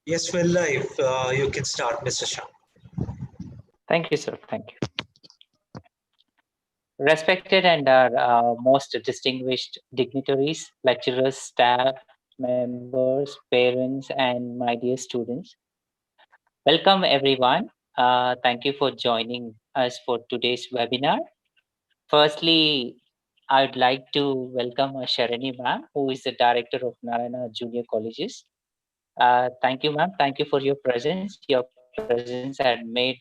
Yes, we're live. You can start, Mr. Shah. Thank you, sir. Thank you. Respected and our most distinguished dignitaries, lecturers, staff, members, parents, and my dear students. Welcome, everyone. Thank you for joining us for today's webinar. Firstly, I'd like to welcome Sharani ma'am, who is the director of Narayana Junior Colleges. Thank you, ma'am. Thank you for your presence. Your presence had made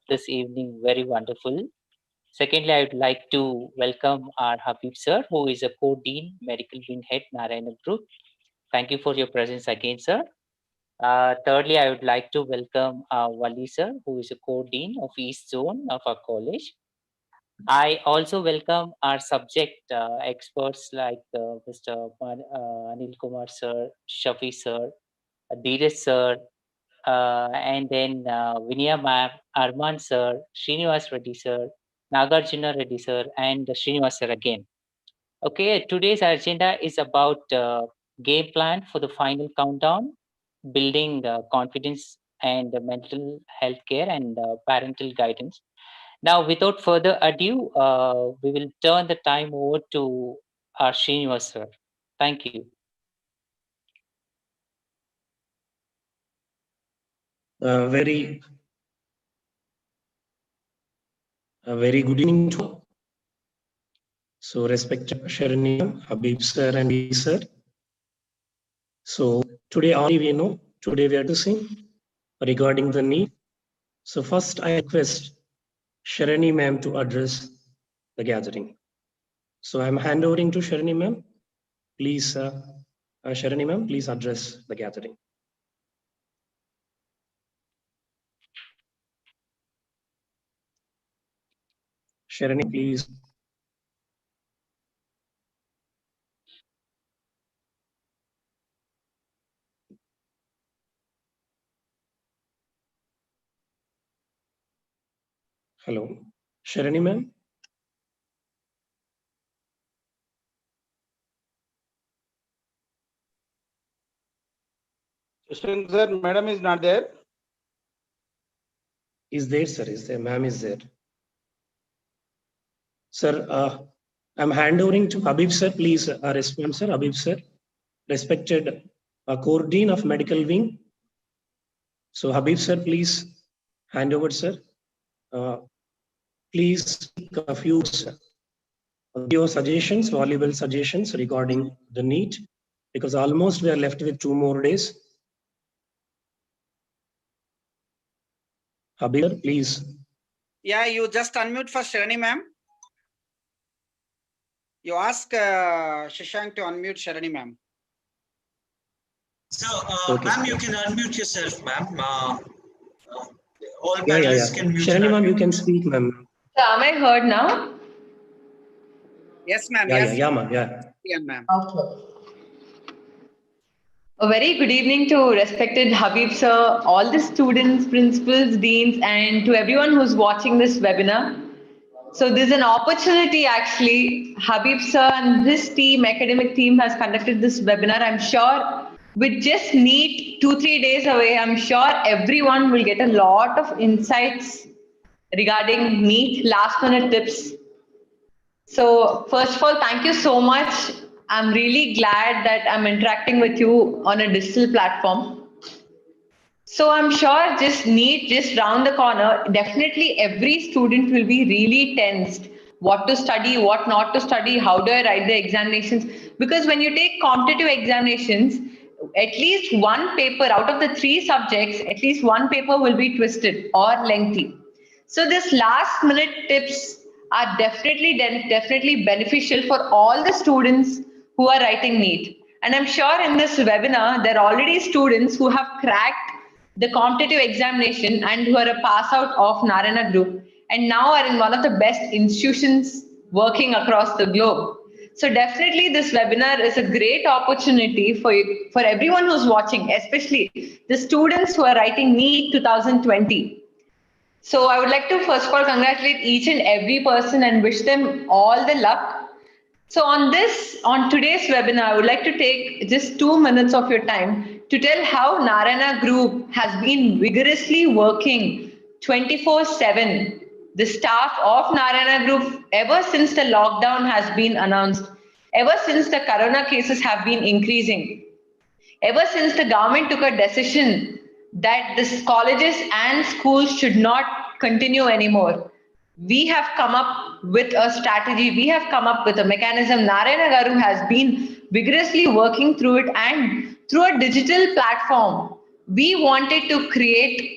this evening very wonderful. Secondly, I would like to welcome our Habib sir, who is a co-dean, medical wing head, Narayana Group. Thank you for your presence again, sir. Thirdly, I would like to welcome Wali sir, who is a co-dean of East Zone of our college. I also welcome our subject experts like Mr. Anil Kumar sir, Shafi sir, Dheeraj sir, and then Vinaya ma'am, Arman sir, Srinivas Reddy sir, Nagarjuna Reddy sir, and Srinivas sir again. Okay, today's agenda is about game plan for the final countdown, building confidence and mental health care and parental guidance. Now, without further ado, we will turn the time over to our Srinivas sir. Thank you. Very good evening to all. So respected Sharani, Habib sir and V sir. So today today we are discussing regarding the need. So first I request Sharani ma'am to address the gathering. So I'm handovering to Sharani ma'am. Please, Sharani ma'am, please address the gathering. Sharani, please. Hello, Sharani ma'am. Sir, madam is not there. Is there, sir? Is there? Ma'am is there. Sir, I'm handovering to Habib sir. Please respond, sir. Habib sir, respected core dean of medical wing. So Habib sir, please hand over, sir. Please speak a few your suggestions, valuable suggestions regarding the NEET, because almost we are left with 2 more days. Habib sir, please. Yeah, you just unmute for Sharani ma'am. You ask Shashank to unmute Sharani ma'am. So, Okay, ma'am, sir. you can unmute yourself, ma'am. All Yeah. panelists can mute. Sharani ma'am, you can speak, ma'am. So am I heard now? Yes, ma'am. Yeah, ma'am. Yeah. Yeah, ma'am. Okay. A very good evening to respected Habib sir, all the students, principals, deans, and to everyone who's watching this webinar. So there's an opportunity actually. Habib sir and his team, academic team, has conducted this webinar. I'm sure with just NEET 2-3 days away, I'm sure everyone will get a lot of insights regarding NEET last minute tips. So first of all, thank you so much. I'm really glad that I'm interacting with you on a digital platform. So I'm sure just round the corner, definitely every student will be really tensed. What to study, what not to study, how do I write the examinations? Because when you take competitive examinations, at least one paper out of the 3 subjects, at least one paper will be twisted or lengthy. So this last minute tips are definitely beneficial for all the students who are writing NEET. And I'm sure in this webinar, there are already students who have cracked the competitive examination and who are a pass out of Narayana Group and now are in one of the best institutions working across the globe. So definitely this webinar is a great opportunity for everyone who's watching, especially the students who are writing NEET 2020. So I would like to first of all congratulate each and every person and wish them all the luck. So on today's webinar, I would like to take just 2 minutes of your time to tell how Narayana Group has been vigorously working 24/7. The staff of Narayana Group, ever since the lockdown has been announced, ever since the corona cases have been increasing, ever since the government took a decision that the colleges and schools should not continue anymore, we have come up with a strategy, we have come up with a mechanism. Narayana Garu has been vigorously working through it, and through a digital platform, we wanted to create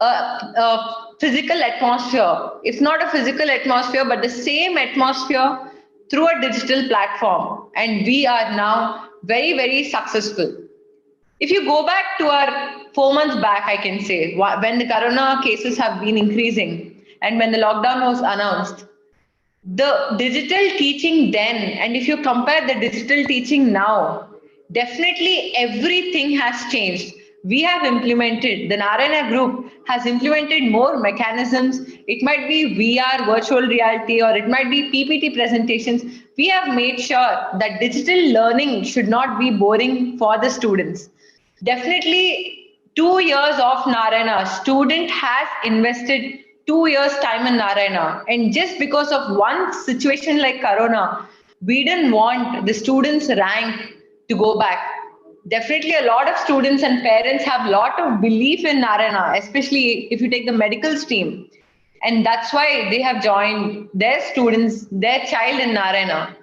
a physical atmosphere. It's not a physical atmosphere, but the same atmosphere through a digital platform. And we are now very, very successful. If you go back to our 4 months back, I can say, when the corona cases have been increasing and when the lockdown was announced, the digital teaching then, and if you compare the digital teaching now, definitely everything has changed. We have implemented, the Narayana Group has implemented more mechanisms. It might be VR, virtual reality, or it might be PPT presentations. We have made sure that digital learning should not be boring for the students. Definitely 2 years of Narayana, student has invested 2 years time in Narayana. And just because of one situation like Corona, we didn't want the students' rank to go back. Definitely a lot of students and parents have a lot of belief in Narayana, especially if you take the medical stream. And that's why they have joined their students, their child in Narayana.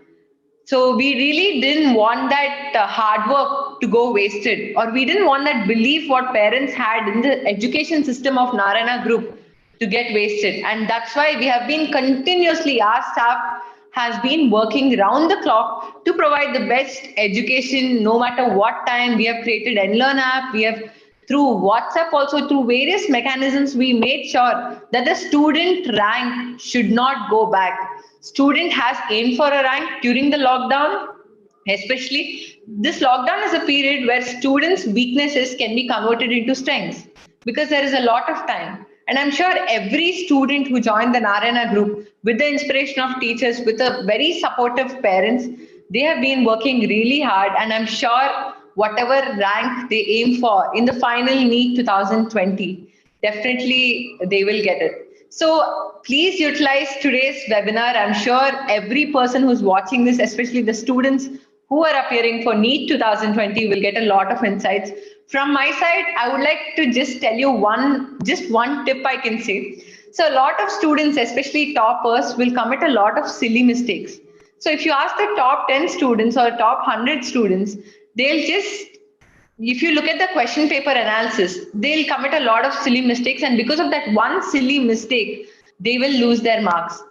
So we really didn't want that hard work to go wasted, or we didn't want that belief what parents had in the education system of Narayana Group to get wasted. And that's why we have been continuously, our staff has been working round the clock to provide the best education no matter what time. We have created NLearn app, we have through WhatsApp also, through various mechanisms, we made sure that the student rank should not go back. Student has aimed for a rank during the lockdown. Especially this lockdown is a period where students' weaknesses can be converted into strengths because there is a lot of time. And I'm sure every student who joined the Narayana Group with the inspiration of teachers, with a very supportive parents, they have been working really hard, and I'm sure whatever rank they aim for in the final NEET 2020, definitely they will get it. So please utilize today's webinar. I'm sure every person who's watching this, especially the students who are appearing for NEET 2020, will get a lot of insights. From my side, I would like to just tell you one tip I can say. So a lot of students, especially toppers, will commit a lot of silly mistakes. So if you ask the top 10 students or top 100 students, they'll just, if you look at the question paper analysis, they'll commit a lot of silly mistakes. And because of that one silly mistake, they will lose their marks.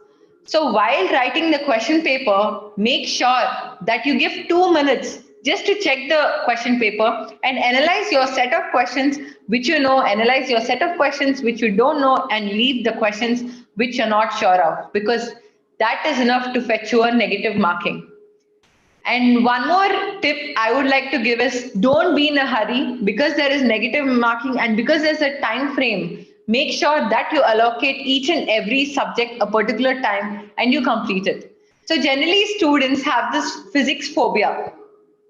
So while writing the question paper, make sure that you give 2 minutes just to check the question paper and analyze your set of questions which you know, analyze your set of questions which you don't know, and leave the questions which you're not sure of, because that is enough to fetch you a negative marking. And one more tip I would like to give is, don't be in a hurry because there is negative marking and because there's a time frame. Make sure that you allocate each and every subject a particular time and you complete it. So generally students have this physics phobia.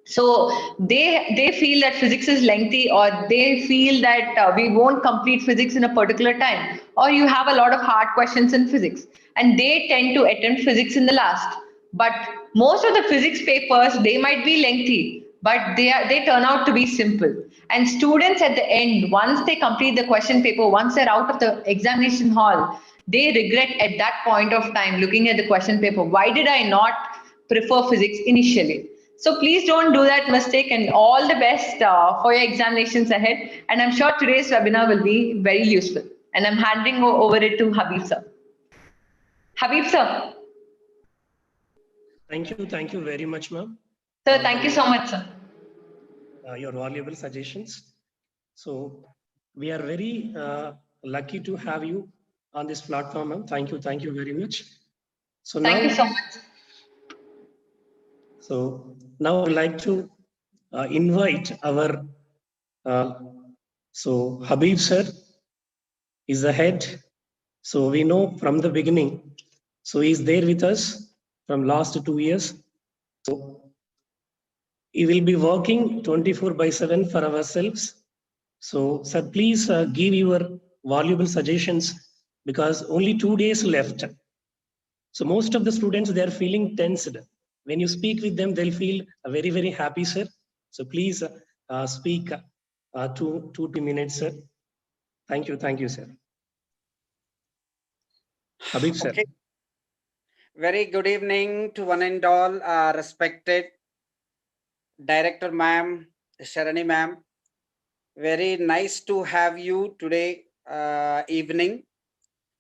So they feel that physics is lengthy, or they feel that we won't complete physics in a particular time, or you have a lot of hard questions in physics, and they tend to attempt physics in the last. But most of the physics papers, they might be lengthy, but they turn out to be simple. And students at the end, once they complete the question paper, once they're out of the examination hall, they regret at that point of time looking at the question paper, why did I not prefer physics initially? So please don't do that mistake, and all the best for your examinations ahead. And I'm sure today's webinar will be very useful. And I'm handing over it to Habib sir. Habib sir. Thank you very much, ma'am. Sir, thank you so much, sir. Your valuable suggestions. So we are very lucky to have you on this platform, ma'am. Thank you very much. So thank you so much. So now I'd like to invite our so Habib sir is the head. So we know from the beginning. So he's there with us from last 2 years. So we will be working 24/7 for ourselves. So, sir, please give your valuable suggestions because only 2 days left. So most of the students, they are feeling tensed. When you speak with them, they'll feel very, very happy, sir. So please speak 2 minutes, sir. Thank you, sir. Habib, sir. Okay. Very good evening to one and all, respected Director Ma'am, Sharani Ma'am. Very nice to have you today evening,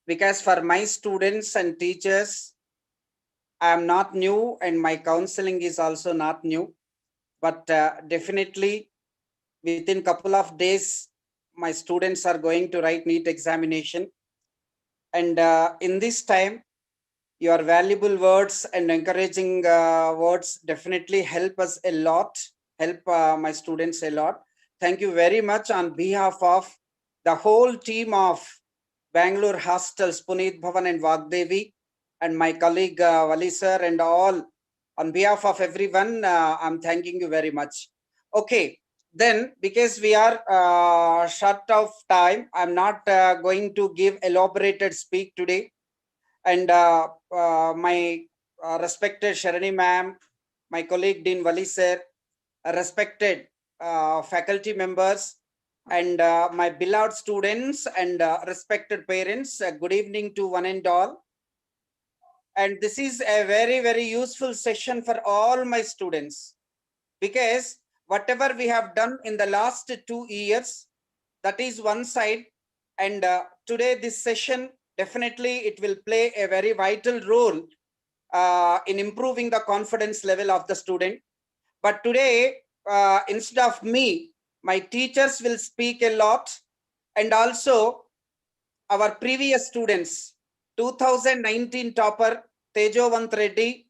because for my students and teachers, I am not new and my counseling is also not new, but definitely within couple of days, my students are going to write NEET examination. And in this time, your valuable words and encouraging words definitely help us a lot, help my students a lot. Thank you very much on behalf of the whole team of Bangalore Hostels, Puneet Bhavan and Vagdevi, and my colleague Vali sir, and all. On behalf of everyone, I'm thanking you very much. Okay, then because we are short of time, I'm not going to give elaborated speak today. And my respected Sharani ma'am, my colleague Dean Vali sir, respected faculty members, and my beloved students and respected parents, good evening to one and all. And this is a very, very useful session for all my students, because whatever we have done in the last 2 years, that is one side. And today this session, definitely it will play a very vital role in improving the confidence level of the student. But today, instead of me, my teachers will speak a lot, and also our previous students, 2019 topper Tejovant Reddy,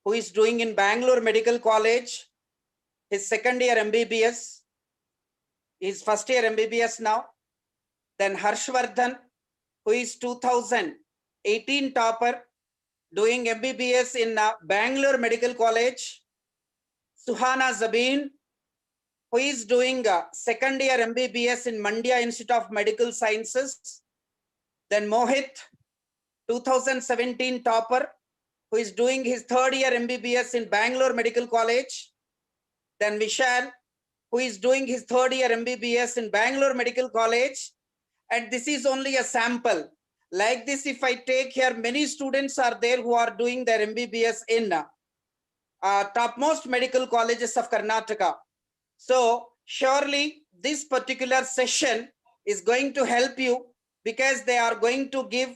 who is doing in Bangalore Medical College, his second year MBBS, his first year MBBS now. Then Harshvardhan, who is 2018 topper, doing MBBS in Bangalore Medical College. Suhana Zabin, who is doing second year MBBS in Mandya Institute of Medical Sciences. Then Mohit, 2017 topper, who is doing his third year MBBS in Bangalore Medical College. Then Vishal, who is doing his third year MBBS in Bangalore Medical College. And this is only a sample. Like this, if I take here, many students are there who are doing their MBBS in topmost medical colleges of Karnataka. So surely this particular session is going to help you, because they are going to give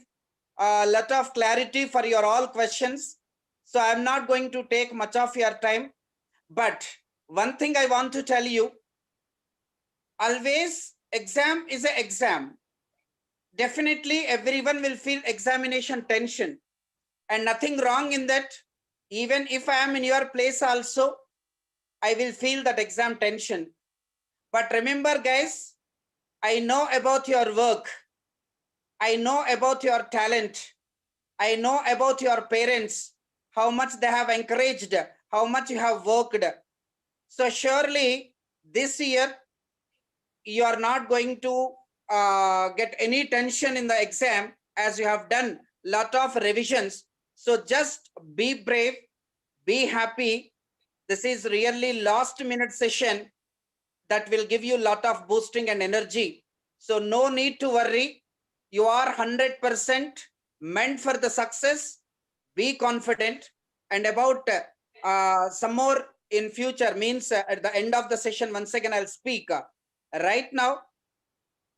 a lot of clarity for your all questions. So I'm not going to take much of your time. But one thing I want to tell you, always exam is an exam. Definitely everyone will feel examination tension, and nothing wrong in that. Even if I am in your place also, I will feel that exam tension. But remember guys, I know about your work. I know about your talent. I know about your parents, how much they have encouraged, how much you have worked. So surely this year, you are not going to get any tension in the exam, as you have done lot of revisions. So just be brave, be happy. This is really last minute session that will give you lot of boosting and energy. So no need to worry. You are 100% meant for the success. Be confident. And about some more in future, means at the end of the session, once again I'll speak. Right now,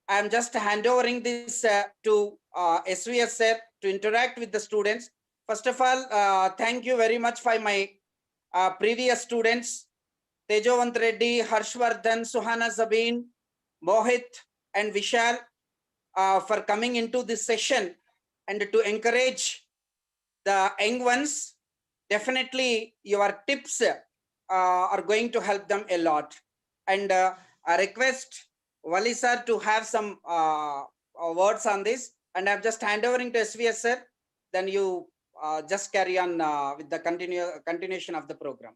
I'm just handovering this to SVS sir to interact with the students. First of all, thank you very much for my previous students, Tejovant Reddy, Harshvardhan, Suhana Zabin, Mohit, and Vishal, for coming into this session and to encourage the young ones. Definitely your tips are going to help them a lot. And I request Vali sir to have some words on this, and I'm just handovering to SVS sir. Then you just carry on with the continuation of the program.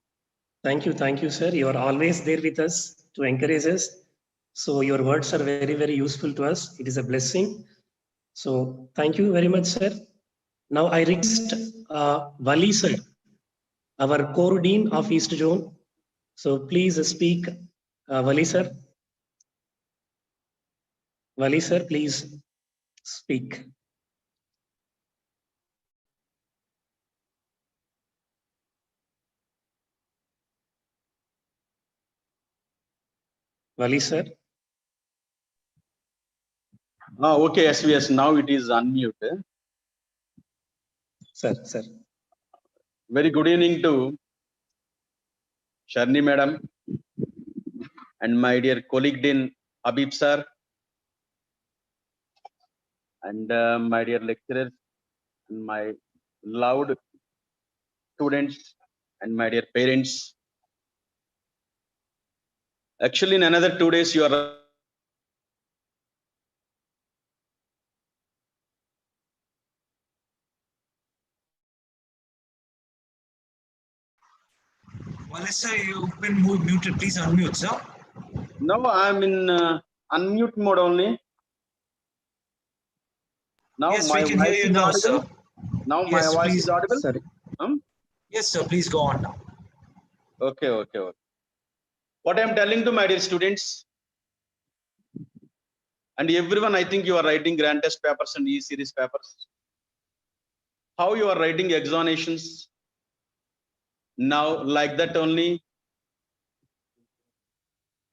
Thank you, sir. You are always there with us to encourage us. So your words are very, very useful to us. It is a blessing. So thank you very much, sir. Now I request Wali sir, our core dean of East Zone. So please speak, Wali sir. Wali sir, please speak. Wali sir. Okay, yes, now it is unmute. Sir. Very good evening to Sharni madam and my dear colleague Dean Habib sir and my dear lecturers and my loved students and my dear parents. Actually, in another 2 days, you are Well, sir, you've been muted. Please unmute, sir. no, I'm in unmute mode only. Now Yes, my we can hear voice you is now, audible. sir. Now my Yes, voice please. is audible. Sorry. Yes, sir. Please go on now. Okay. What I'm telling to my dear students and everyone, I think you are writing grand test papers and E-series papers. How you are writing examinations now, like that only.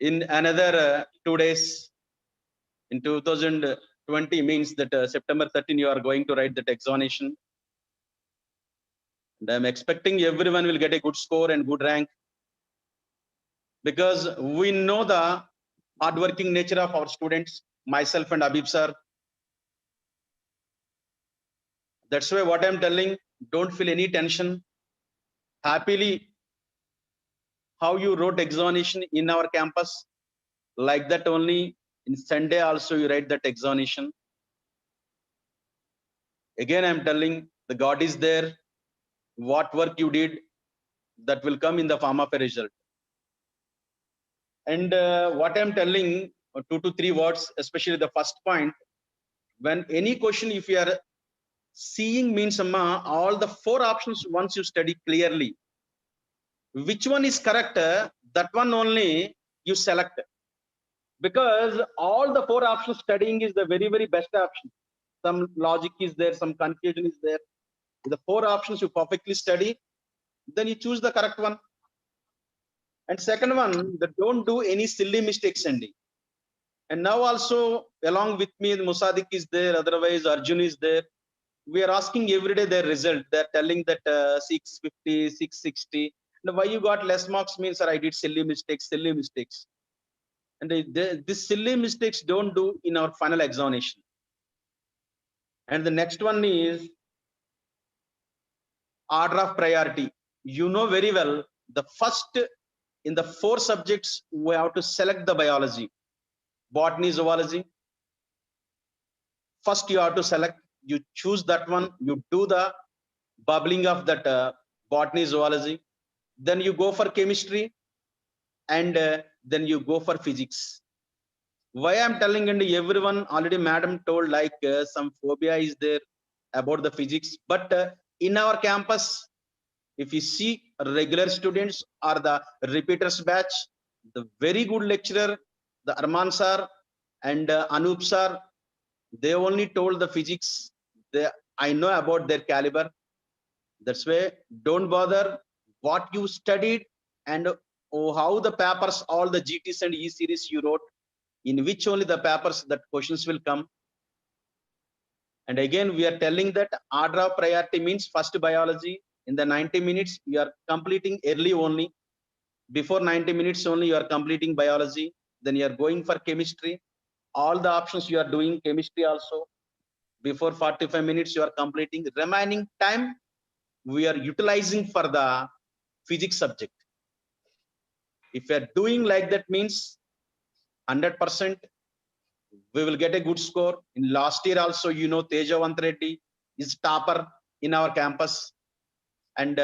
In another 2 days, in 2020 means that September 13 you are going to write that examination. And I'm expecting everyone will get a good score and good rank, because we know the hardworking nature of our students, myself and Habib sir. That's why what I'm telling, don't feel any tension. Happily, how you wrote examination in our campus, like that only in Sunday also you write that examination. Again, I'm telling, the God is there. What work you did, that will come in the form of a result. And what I'm telling, 2 to 3 words, especially the first point, when any question, if you are seeing means all the 4 options, once you study clearly, which one is correct, that one only you select. Because all the 4 options studying is the very, very best option. Some logic is there, some confusion is there. The 4 options you perfectly study, then you choose the correct one. And second one, that don't do any silly mistakes ending. And now also along with me, Musadik is there, otherwise Arjun is there. We are asking every day their result. They're telling that 650, 660. And why you got less marks means, sir, I did silly mistakes. And these silly mistakes don't do in our final examination. And the next one is order of priority. You know very well, the first in the 4 subjects, we have to select the biology, botany, zoology. First you have to select, you choose that one, you do the bubbling of that botany, zoology, then you go for chemistry, and then you go for physics. Why I'm telling, and everyone already madam told, like some phobia is there about the physics, but in our campus, if you see regular students or the repeaters batch, the very good lecturer, the Arman sir and Anup sir, they only told the physics. I know about their caliber. That's why don't bother what you studied and how the papers, all the GTs and E series you wrote, in which only the papers that questions will come. And again, we are telling that order of priority means first biology. In the 90 minutes, you are completing early only. Before 90 minutes only, you are completing biology. Then you are going for chemistry. All the options you are doing chemistry also. Before 45 minutes, you are completing. Remaining time, we are utilizing for the physics subject. If you are doing like that means 100%, we will get a good score. In last year also, you know, Tejavant Reddy is topper in our campus. And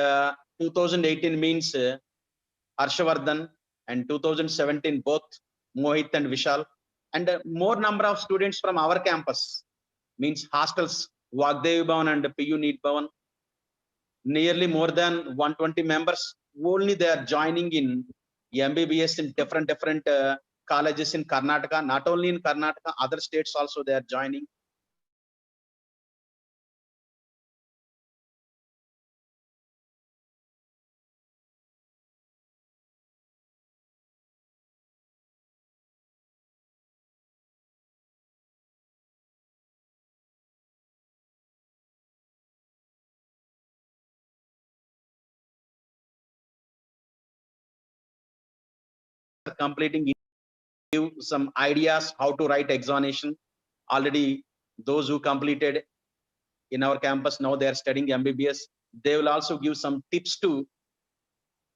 2018 means Harshvardhan, and 2017 both Mohit and Vishal, and more number of students from our campus, means hostels, Vagdevi Bhavan and PU Neet Bhavan, nearly more than 120 members. Only they are joining in MBBS in different colleges in Karnataka. Not only in Karnataka, other states also they are joining. Completing, give some ideas how to write examination. Already those who completed in our campus, now they are studying MBBS. They will also give some tips to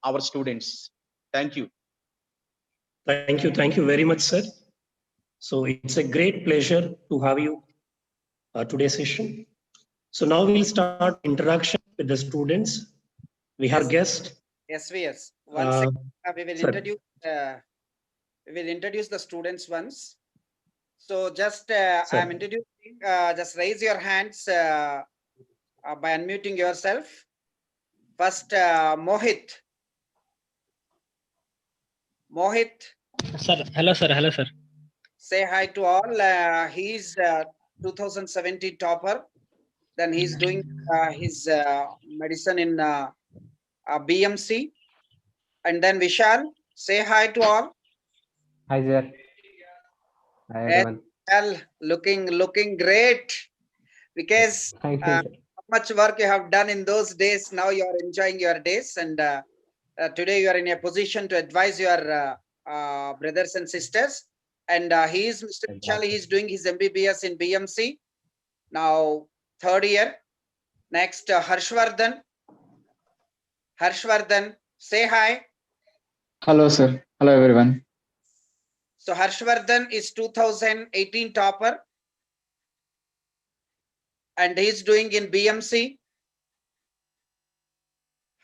our students. Thank you. Thank you. Thank you very much, sir. So it's a great pleasure to have you today's session. So now we'll start interaction with the students. We have guest. Yes, yes. One second. We will introduce the students once. So just I'm introducing. Just raise your hands by unmuting yourself. First, Mohit. Mohit. Sir, hello, sir. Hello, sir. Say hi to all. He's 2017 topper. Then he's doing his medicine in BMC. And then Vishal, say hi to all. Hi, sir. Hi, everyone. Well, looking great, because Thank you, sir. how much work you have done in those days. Now you are enjoying your days, and today you are in a position to advise your brothers and sisters. And he is Mr. Vishal. He is doing his MBBS in BMC now, 3rd year. Next, Harshvardhan. Harshvardhan, say hi. Hello, sir. Hello, everyone. So Harshvardhan is 2018 topper, and he's doing in BMC.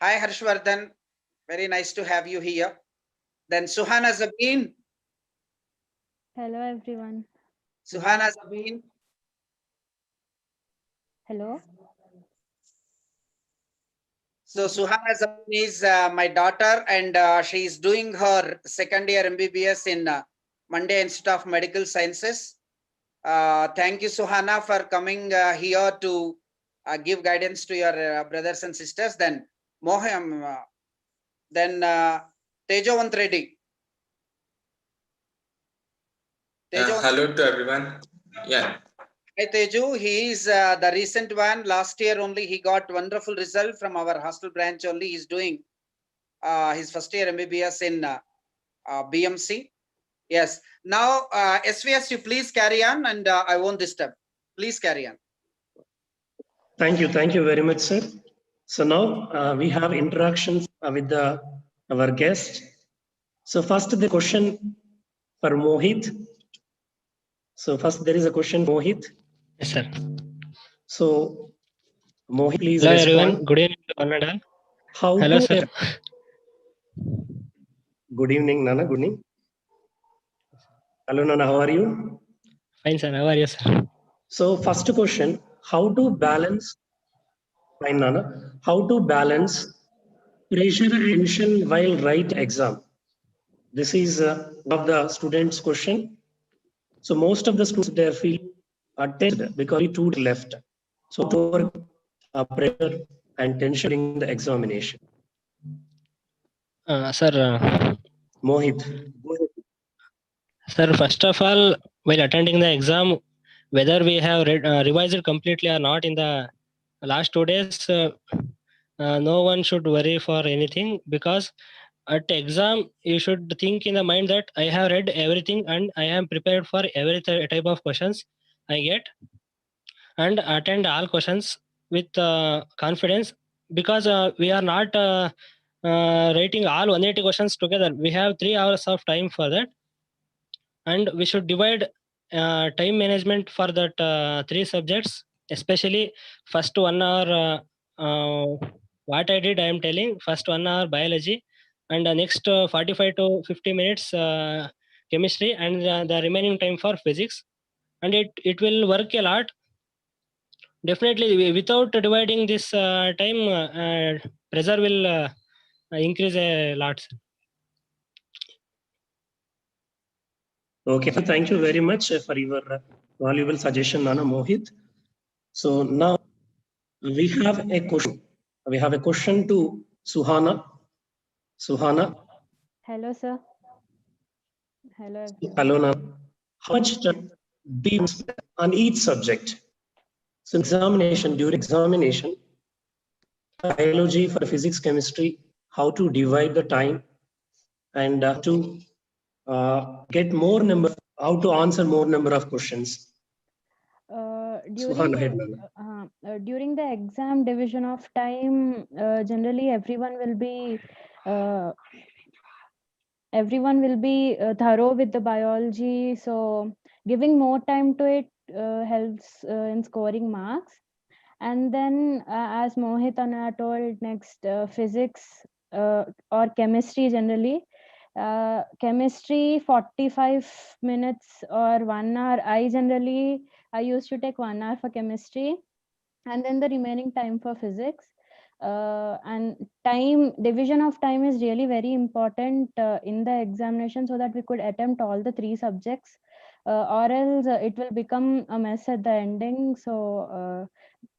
Hi, Harshvardhan. Very nice to have you here. Then Suhana Zabeen. Hello, everyone. Suhana Zabeen. Hello. So Suhana Zabeen is my daughter, and she is doing her 2nd year MBBS in Mandya Institute of Medical Sciences. Thank you, Suhana, for coming here to give guidance to your brothers and sisters. Then Tejavant Reddy. Hello to everyone. Yeah. Hi, Teju. He is the recent one. Last year only he got wonderful result from our hostel branch only. He's doing his 1st year MBBS in BMC. Yes. Now, SVS, you please carry on, and I won't disturb. Please carry on. Thank you. Thank you very much, sir. So now we have interactions with our guest. So first the question for Mohit. So first there is a question, Mohit. Yes, sir. So Mohit, please Hello, respond. everyone. Good evening to one and all. How Hello, to sir. Good evening, Nana. Good evening. Hello, Nana. How are you? Fine, sir. How are you, sir? So first question, how to balance, fine, Nana, how to balance pressure and tension while write exam? This is one of the students' question. So most of the students, they feel tense because we two left. So to overcome pressure and tension during the examination. Sir. Mohit. Sir, first of all, while attending the exam, whether we have revised completely or not in the last 2 days, no one should worry for anything, because at exam you should think in the mind that I have read everything and I am prepared for every type of questions I get, and attend all questions with confidence, because we are not writing all 180 questions together. We have 3 hours of time for that, and we should divide time management for that 3 subjects, especially first 1 hour. What I did, I am telling, first 1 hour biology, and the next 45 to 50 minutes chemistry, and the remaining time for physics. And it will work a lot. Definitely, without dividing this time, pressure will increase a lot. Sir. Okay, thank you very much for your valuable suggestion, Nana Mohit. So now we have a question. We have a question to Suhana. Suhana. Hello, sir. Hello, everyone. Hello, Nana. How much time do you spend on each subject? So during examination, biology, for physics, chemistry, how to divide the time and to get more number, how to answer more number of questions. During the exam division of time, generally everyone will be thorough with the biology, so giving more time to it helps in scoring marks. And then as Mohit Anna told, next physics or chemistry generally. Chemistry 45 minutes or 1 hour. I used to take 1 hour for chemistry, and then the remaining time for physics. And division of time is really very important in the examination, so that we could attempt all the 3 subjects, or else it will become a mess at the ending. So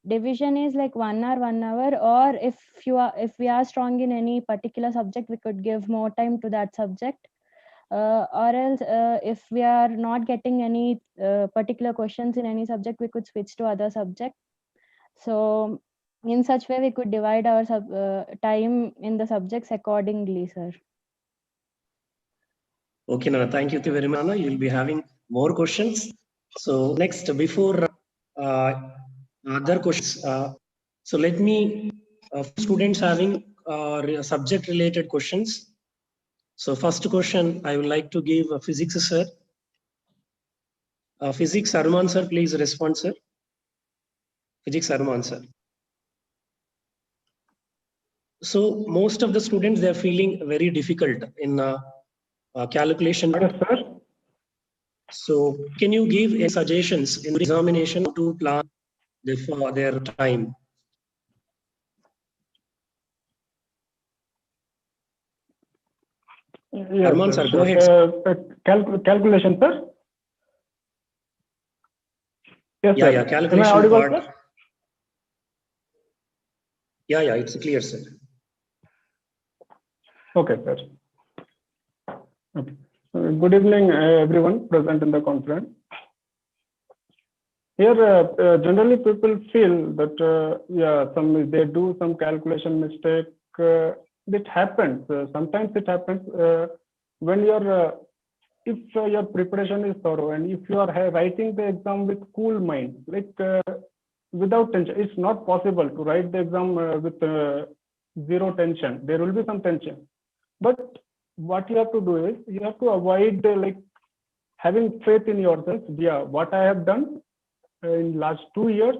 division is like 1 hour, 1 hour, or if we are strong in any particular subject, we could give more time to that subject, or else if we are not getting any particular questions in any subject, we could switch to other subject. So in such way we could divide our time in the subjects accordingly, sir. Okay, Nana, thank you very much, Nana. You'll be having more questions. So next, before other questions, so let me students having subject related questions. So first question I would like to give physics, sir. Physics, Arman sir, please respond, sir. Physics, Arman sir. So most of the students, they are feeling very difficult in calculation. Yes, sir. So can you give any suggestions in examination to plan for their time? Yes, Arman sir, go ahead. Calculation, sir. Yes, yeah, sir. yeah, calculation Am I audible, part. Sir? Yeah, yeah, it's clear, sir. Okay, sir. Okay. Good evening, everyone present in the conference. Here, generally people feel that they do some calculation mistake. It happens. Sometimes it happens when if your preparation is thorough and if you are writing the exam with cool mind, like without tension. It's not possible to write the exam with zero tension. There will be some tension, but what you have to do is you have to avoid like having faith in yourself. Yeah, what I have done in last 2 years,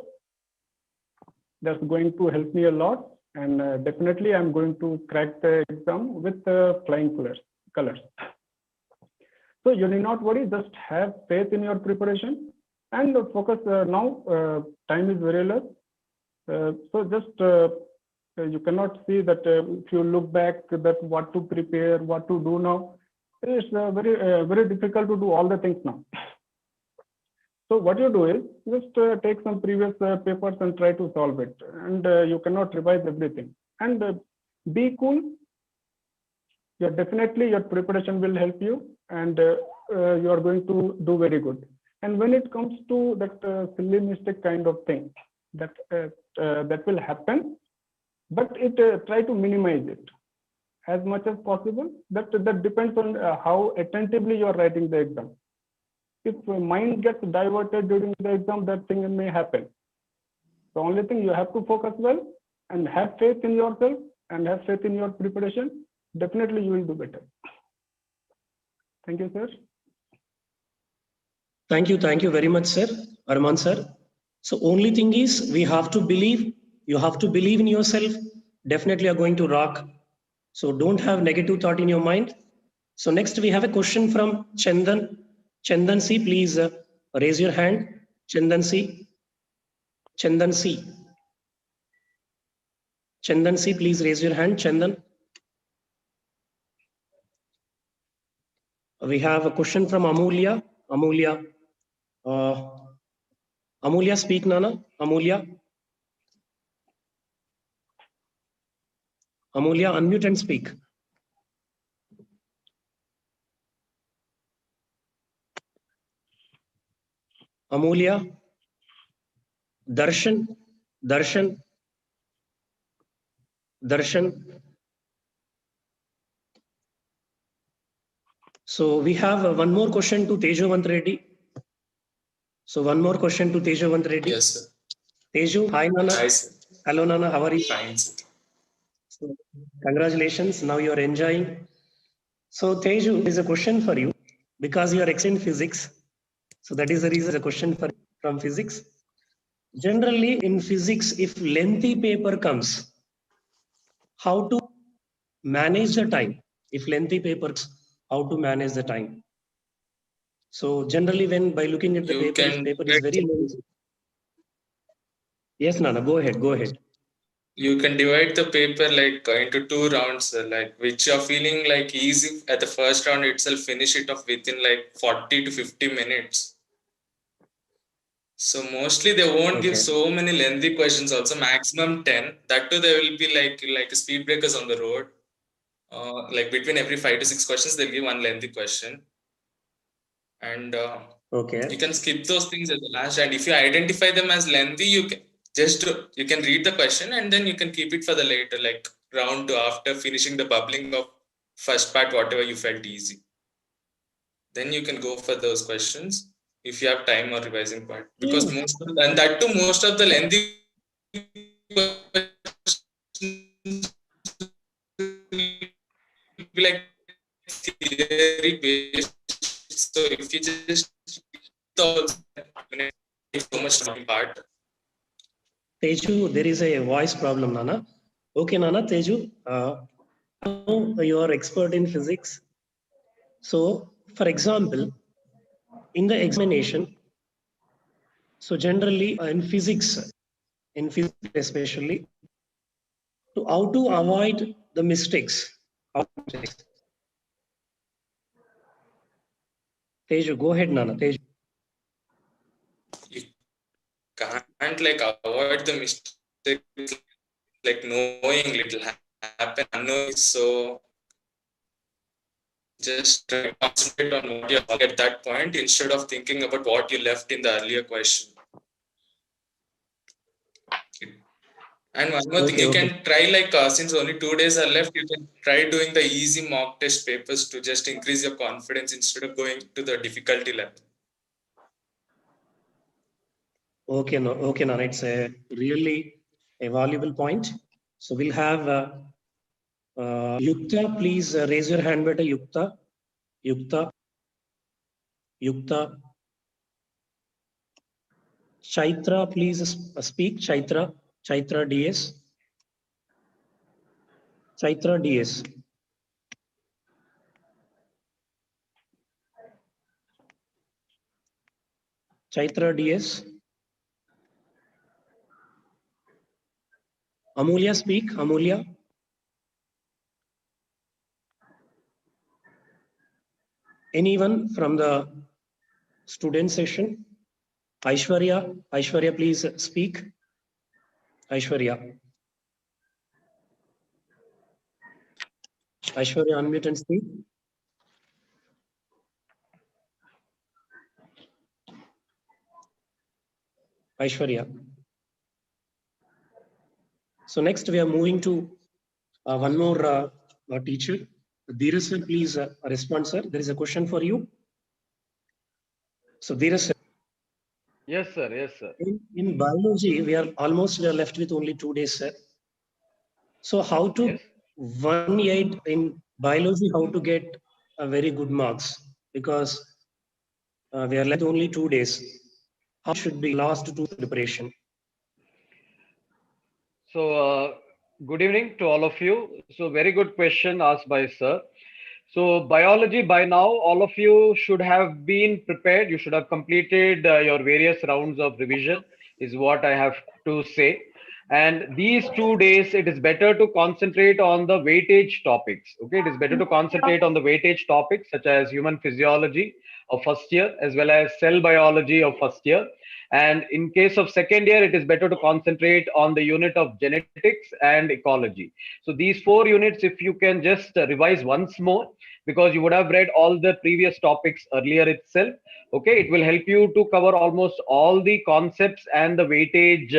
that's going to help me a lot, and definitely I'm going to crack the exam with flying colors. So you need not worry, just have faith in your preparation and focus. Now time is very less, so just you cannot see that if you look back that what to prepare, what to do now. It's very difficult to do all the things now. So what you do is just take some previous papers and try to solve it, and you cannot revise everything. And be cool. Definitely your preparation will help you, and you are going to do very good. And when it comes to that silly mistake kind of thing, that will happen, but try to minimize it as much as possible. That depends on how attentively you are writing the exam. If mind gets diverted during the exam, that thing may happen. The only thing, you have to focus well and have faith in yourself and have faith in your preparation. Definitely you will do better. Thank you, sir. Thank you very much, sir. Arman sir. So only thing is we have to believe, you have to believe in yourself. Definitely are going to rock So don't have negative thought in your mind. So next we have a question from Chandan. Chandan C, please raise your hand. Chandan C. Chandan C. Chandan C, please raise your hand. Chandan. We have a question from Amulya. Amulya. Amulya, speak, Nana. Amulya. Amulya, unmute and speak. Amulya. Darshan. Darshan. Darshan. So we have one more question to Tejavant Reddy. So one more question to Tejavant Reddy. Yes, sir. Teju, hi Nana. Hi, sir. Hello Nana, how are you? Fine, sir. So, congratulations, now you are enjoying. So Teju, there is a question for you because you are excellent in physics. So that is the reason the question from physics. Generally in physics, if lengthy paper comes, how to manage the time? If lengthy papers, how to manage the time? So generally when by looking at the paper, if paper is very lengthy. Yes, Nana, go ahead, go ahead. You can divide the paper like into 2 rounds, like which you're feeling like easy at the first round itself, finish it off within like 40 to 50 minutes. So mostly they won't give so many lengthy questions, also maximum 10. That too there will be like speed breakers on the road. Like between every 5 to 6 questions, they'll give one lengthy question. And you can skip those things at the last. And if you identify them as lengthy, you can read the question and then you can keep it for the later, like round 2 after finishing the bubbling of first part, whatever you felt easy. Then you can go for those questions if you have time or revising part. Because most of the lengthy questions will be like theory based. So if you just so much part. Teju, there is a voice problem, Nana. Okay, Nana, Teju, you are expert in physics. So, for example, in the examination, so generally in physics especially, how to avoid the mistakes. Teju, go ahead, Nana. Teju. You can't like avoid the mistakes, like knowing it will happen, unknowing. So just try to concentrate on what you have at that point instead of thinking about what you left in the earlier question. And one more thing, you can try like since only 2 days are left, you can try doing the easy mock test papers to just increase your confidence instead of going to the difficulty level. Okay, no, okay, Nana, it's a really a valuable point. So we'll have Yukta, please raise your hand, beta. Yukta, Yukta, Yukta. Chaitra, please speak. Chaitra, Chaitra DS. Chaitra DS. Chaitra DS. Amulya, speak. Amulya. Anyone from the student session? Aishwarya, Aishwarya, please speak. Aishwarya. Aishwarya, unmute and speak. Aishwarya. So next we are moving to one more teacher. Dheeraj sir, please respond, sir. There is a question for you. So Dheeraj sir. Yes, sir. Yes, sir. In biology, we are left with only 2 days, sir. So how to 1/8 in biology, how to get a very good marks? Because we are left only 2 days. How should be last to preparation? So Good evening to all of you. So very good question asked by sir. So biology, by now, all of you should have been prepared. You should have completed your various rounds of revision, is what I have to say. And these 2 days, it is better to concentrate on the weightage topics. Okay, it is better to concentrate on the weightage topics such as human physiology of first year as well as cell biology of first year. And in case of second year, it is better to concentrate on the unit of genetics and ecology. So these 4 units, if you can just revise once more, because you would have read all the previous topics earlier itself. Okay, it will help you to cover almost all the concepts and the weightage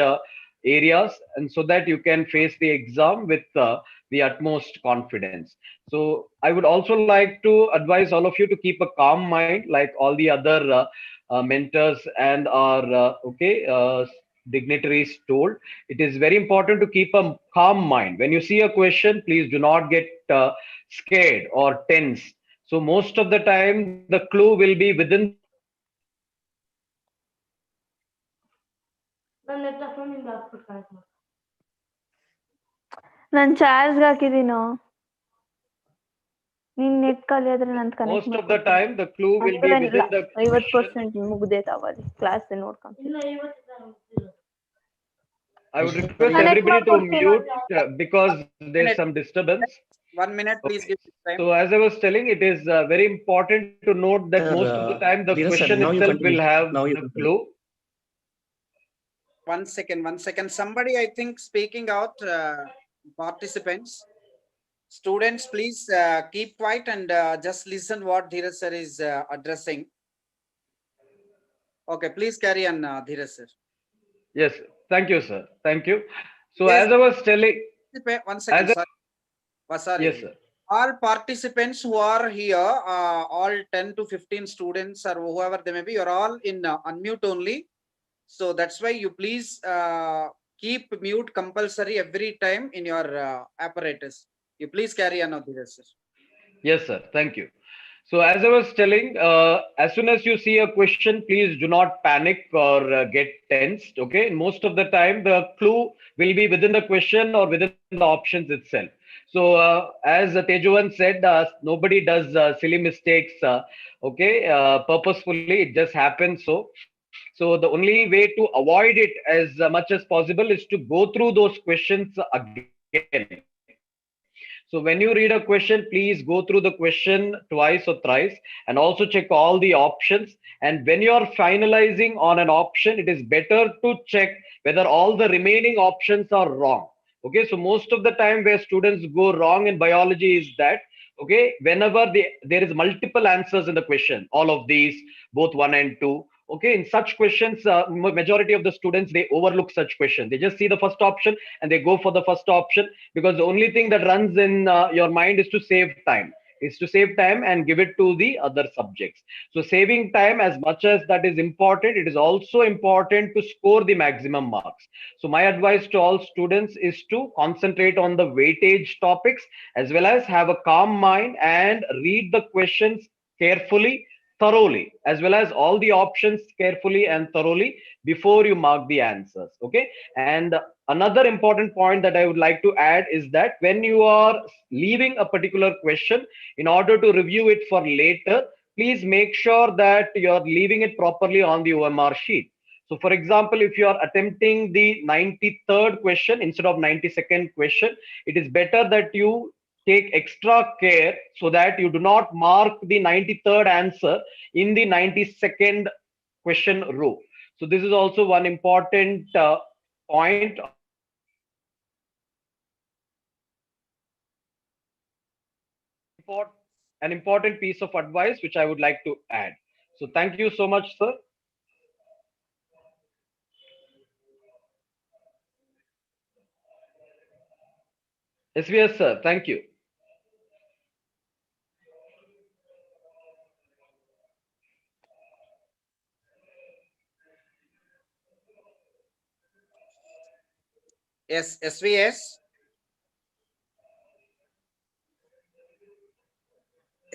areas, and so that you can face the exam with the utmost confidence. So I would also like to advise all of you to keep a calm mind, like all the other mentors and our dignitaries told. It is very important to keep a calm mind. When you see a question, please do not get scared or tense. So most of the time, the clue will be within the question itself. ನಾನು charge ಹಾಕಿದೀನೋ ನೀನ್ net ಖಾಲಿ ಆದ್ರೆ ನಾನು connect Most of the time, the clue will be within the 50% ಮುಗ್ದೈತಾವಲ್ಲಿ class ನೋಡ್ಕೊಂತೀನಿ. I would request everybody to mute because there's some disturbance. 1 minute, please give time. So as I was telling, it is very important to note that most of the time the question itself will have the clue. 1 second. Somebody, I think, speaking out, participants. Students, please keep quiet and just listen what Dheeraj sir is addressing. Okay, please carry on, Dheeraj sir. Yes, thank you, sir. Thank you. So Yes. as I was telling, 1 second, sorry. Yes, sir. All participants who are here, all 10 to 15 students or whoever they may be, you're all in unmute only. So that's why you please keep mute compulsory every time in your apparatus. You please carry on, Dheeraj sir. Yes, sir. Thank you. So as I was telling, as soon as you see a question, please do not panic or get tensed. Okay. Most of the time, the clue will be within the question or within the options itself. So as Tejuvan said, nobody does silly mistakes. Purposefully, it just happens so. So the only way to avoid it as much as possible is to go through those questions again. So when you read a question, please go through the question twice or thrice and also check all the options. And when you are finalizing on an option, it is better to check whether all the remaining options are wrong. Okay, so most of the time where students go wrong in biology is that, okay, whenever there is multiple answers in the question, all of these, both 1 and 2. Okay, in such questions, majority of the students, they overlook such questions. They just see the first option and they go for the first option, because the only thing that runs in your mind is to save time. Is to save time and give it to the other subjects. So saving time, as much as that is important, it is also important to score the maximum marks. So my advice to all students is to concentrate on the weightage topics, as well as have a calm mind and read the questions carefully, thoroughly, as well as all the options carefully and thoroughly before you mark the answers. Okay. And another important point that I would like to add is that when you are leaving a particular question, in order to review it for later, please make sure that you're leaving it properly on the OMR sheet. So for example, if you are attempting the 93rd question instead of 92nd question, it is better that you take extra care so that you do not mark the 93rd answer in the 92nd question row. So this is also one important point, or an important piece of advice which I would like to add. So thank you so much, sir. SVS sir, thank you. Yes, SVS.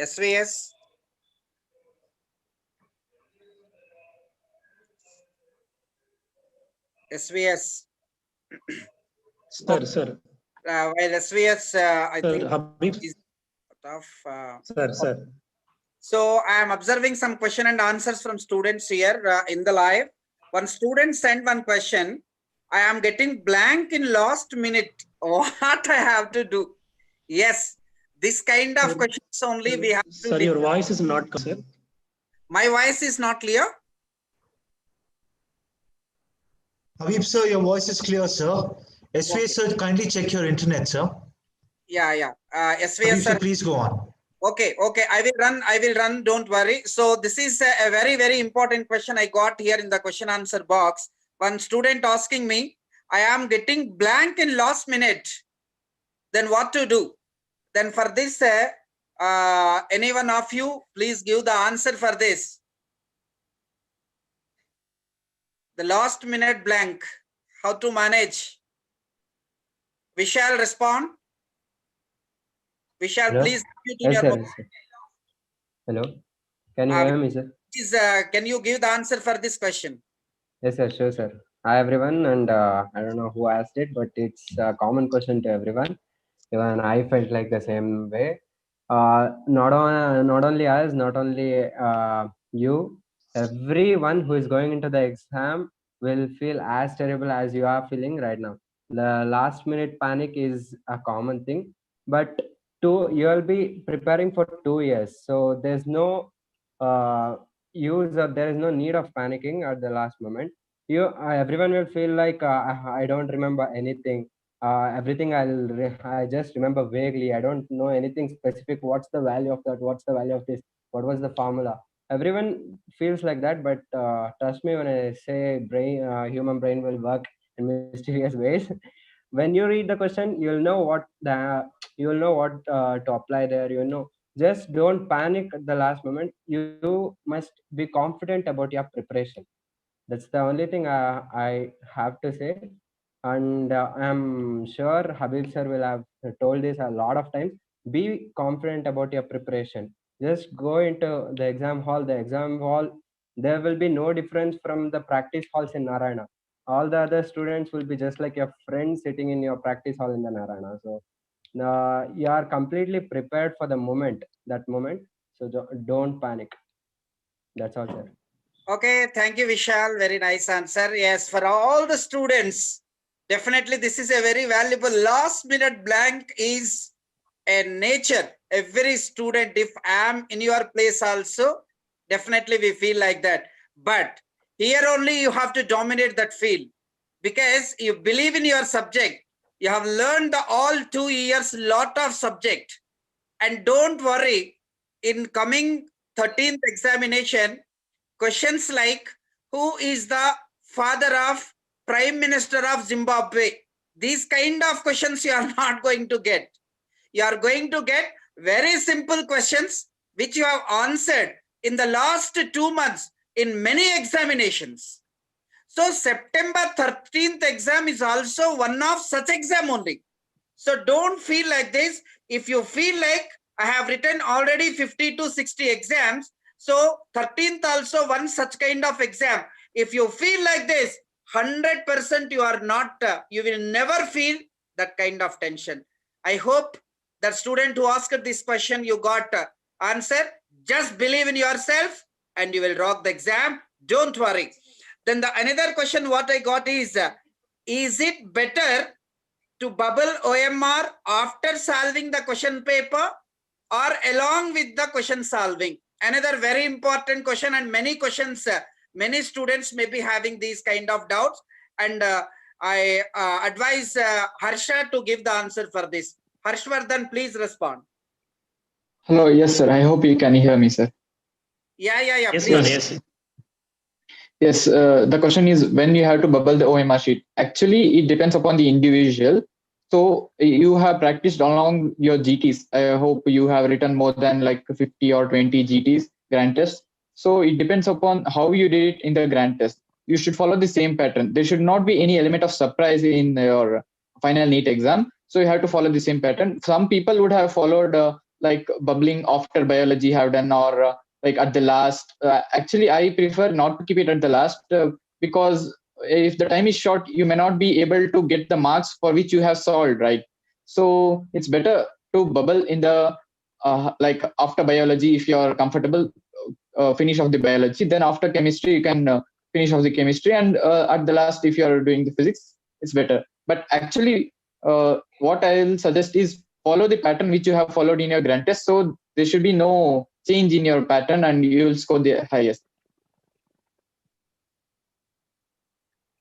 SVS. SVS. Sir. While SVS, I Sir, think Habib. is tough. Sir. So I am observing some question and answers from students here in the live. One student sent one question. I am getting blank in last minute. What I have to do? Yes, this kind of questions only we have to. Sir, your voice is not clear, sir. My voice is not clear. Habib sir, your voice is clear, sir. SVS sir, kindly check your internet, sir. Yeah. SVS Habib sir, sir, please go on. Okay. I will run. Don't worry. So this is a very, very important question I got here in the question answer box. One student asking me, I am getting blank in last minute. Then what to do? Then for this, any one of you, please give the answer for this. The last minute blank, how to manage? We shall respond. We shall Hello? please. Yes, sir. Hello. Can you hear me, sir? Can you give the answer for this question? Yes, sir. Sure, sir. Hi, everyone. And I don't know who asked it, but it's a common question to everyone. Even I felt like the same way. Not only us, not only you, everyone who is going into the exam will feel as terrible as you are feeling right now. The last minute panic is a common thing, but you'll be preparing for 2 years, so there's no use or there is no need of panicking at the last moment. Everyone will feel like I don't remember anything. Everything I just remember vaguely. I don't know anything specific. What's the value of that? What's the value of this? What was the formula? Everyone feels like that, but trust me when I say human brain will work in mysterious ways. When you read the question, you'll know what to apply there. Just don't panic at the last moment. You must be confident about your preparation. That's the only thing I have to say. And I'm sure Habib sir will have told this a lot of times. Be confident about your preparation. Just go into the exam hall. The exam hall, there will be no difference from the practice halls in Narayana. All the other students will be just like your friends sitting in your practice hall in the Narayana. So you are completely prepared for the moment, that moment. So don't panic. That's all, sir. Okay, thank you, Vishal. Very nice answer. Yes, for all the students, definitely this is a very valuable. Last minute blank is a nature. Every student, if I am in your place also, definitely we feel like that. But here only you have to dominate that field because you believe in your subject. You have learned the all 2 years lot of subject. And don't worry, in coming 13th examination, questions like who is the father of Prime Minister of Zimbabwe? These kind of questions you are not going to get. You are going to get very simple questions which you have answered in the last 2 months in many examinations. So September 13th exam is also one of such exam only. So don't feel like this. If you feel like I have written already 50 to 60 exams, so 13th also one such kind of exam. If you feel like this, 100% you are not, you will never feel that kind of tension. I hope that student who asked this question, you got answer. Just believe in yourself and you will rock the exam. Don't worry. Then the another question what I got is it better to bubble OMR after solving the question paper or along with the question solving? Another very important question, and many questions, many students may be having these kind of doubts, and I advise Harsha to give the answer for this. Harshvardhan, please respond. Hello, yes, sir. I hope you can hear me, sir. Yeah, Yes, please. yes. Yes, the question is when you have to bubble the OMR sheet. Actually, it depends upon the individual. So you have practiced along your GTs. I hope you have written more than like 50 or 20 GTs, grand tests. So it depends upon how you did it in the grand test. You should follow the same pattern. There should not be any element of surprise in your final NEET exam. So you have to follow the same pattern. Some people would have followed like bubbling after biology have done, or like at the last. Actually, I prefer not to keep it at the last because if the time is short, you may not be able to get the marks for which you have solved, right? So it's better to bubble in the like after biology, if you are comfortable, finish off the biology. Then after chemistry, you can finish off the chemistry, and at the last, if you are doing the physics, it's better. But actually, what I'll suggest is follow the pattern which you have followed in your grand test. So there should be no change in your pattern, and you will score the highest.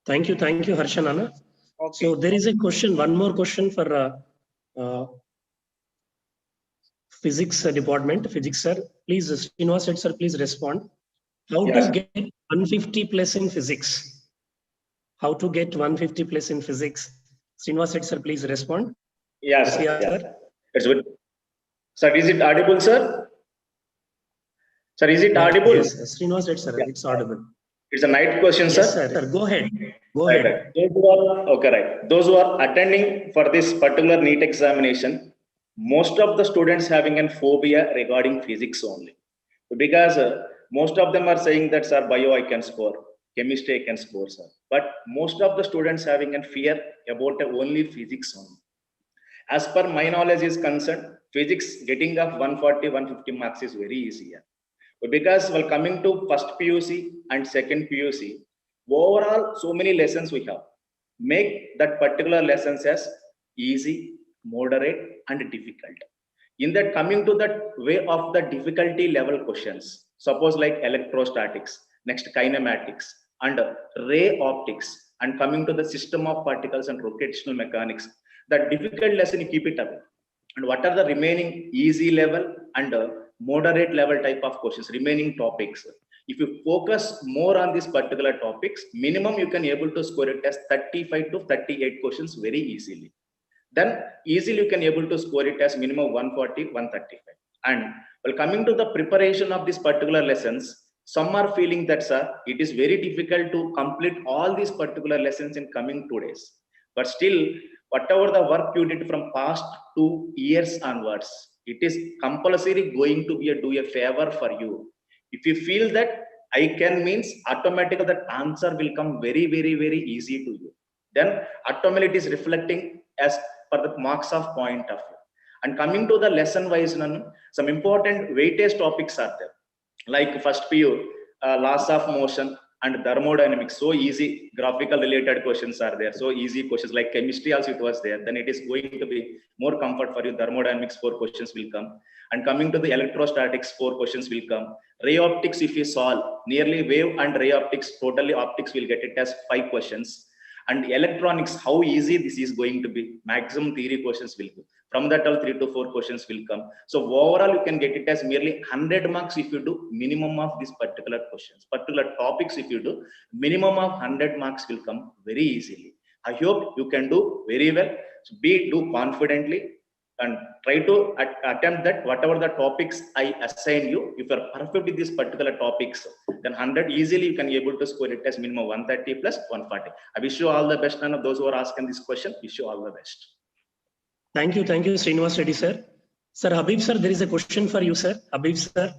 Thank you, Harshanana. Okay. So there is a question, one more question for physics department, physics sir. Please, Srinivas sir, please respond. How to get 150 plus in physics? How to get 150 plus in physics? Srinivas sir, please respond. Yes, sir. It's good. Sir, is it audible, sir? Sir, is it audible? Yes, Srinivas sir, it's audible. It's a night question, sir. Yes, sir. Go ahead. Right. Those who are attending for this particular NEET examination, most of the students having a phobia regarding physics only, because most of them are saying that, sir, bio I can score, chemistry I can score, sir. But most of the students having a fear about only physics only. As per my knowledge is concerned, physics getting of 140, 150 marks is very easy here. Because while coming to first PUC and second PUC, overall so many lessons we have. Make that particular lessons as easy, moderate, and difficult. In that, coming to that way of the difficulty level questions, suppose like electrostatics, next kinematics, and ray optics, and coming to the system of particles and rotational mechanics, the difficult lesson you keep it up. And what are the remaining easy level and moderate level type of questions, remaining topics? If you focus more on these particular topics, minimum you can able to score it as 35 to 38 questions very easily. Then easily you can able to score it as minimum 140, 135. And while coming to the preparation of these particular lessons, some are feeling that, sir, it is very difficult to complete all these particular lessons in coming 2 days. But still, whatever the work you did from past 2 years onwards, it is compulsory going to be do a favor for you. If you feel that I can means automatically that answer will come very, very, very easy to you. Then automatically it is reflecting as per the marks of point of view. And coming to the lesson wise, some important weightage topics are there. Like first PU, laws of motion and thermodynamics, so easy. Graphical related questions are there, so easy questions. Like chemistry also it was there, then it is going to be more comfort for you. Thermodynamics 4 questions will come. And coming to the electrostatics, 4 questions will come. Ray optics, if you solve nearly wave and ray optics, totally optics will get it as 5 questions. And electronics, how easy this is going to be, maximum theory questions will go. From that, 3 to 4 questions will come. So overall, you can get it as merely 100 marks if you do minimum of these particular questions, particular topics. If you do minimum of 100 marks will come very easily. I hope you can do very well. So do confidently and try to attempt that whatever the topics I assign you. If you are perfect with these particular topics, then 100 easily you can be able to score it as minimum 130 plus 140. I wish you all the best. None of those who are asking this question, wish you all the best. Thank you, Srinivas Reddy sir. Sir Habib sir, there is a question for you, sir. Habib sir.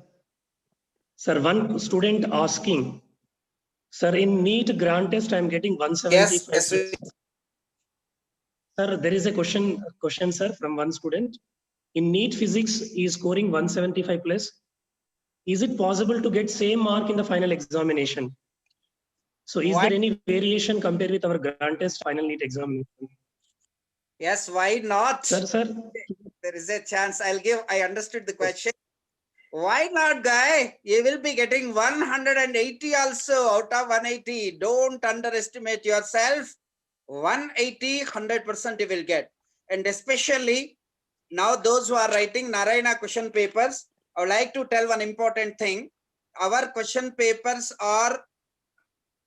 Sir, one student asking, sir, in NEET grant test, I am getting 175. Yes. Sir, there is a question, sir, from one student. In NEET physics, he is scoring 175 plus. Is it possible to get same mark in the final examination? So is there any variation compared with our grant test final NEET examination? Yes, why not? Sir. There is a chance. I understood the question. Why not, guy? You will be getting 180 also out of 180. Don't underestimate yourself. 180, 100% you will get. And especially now those who are writing Narayana question papers, I would like to tell one important thing. Our question papers are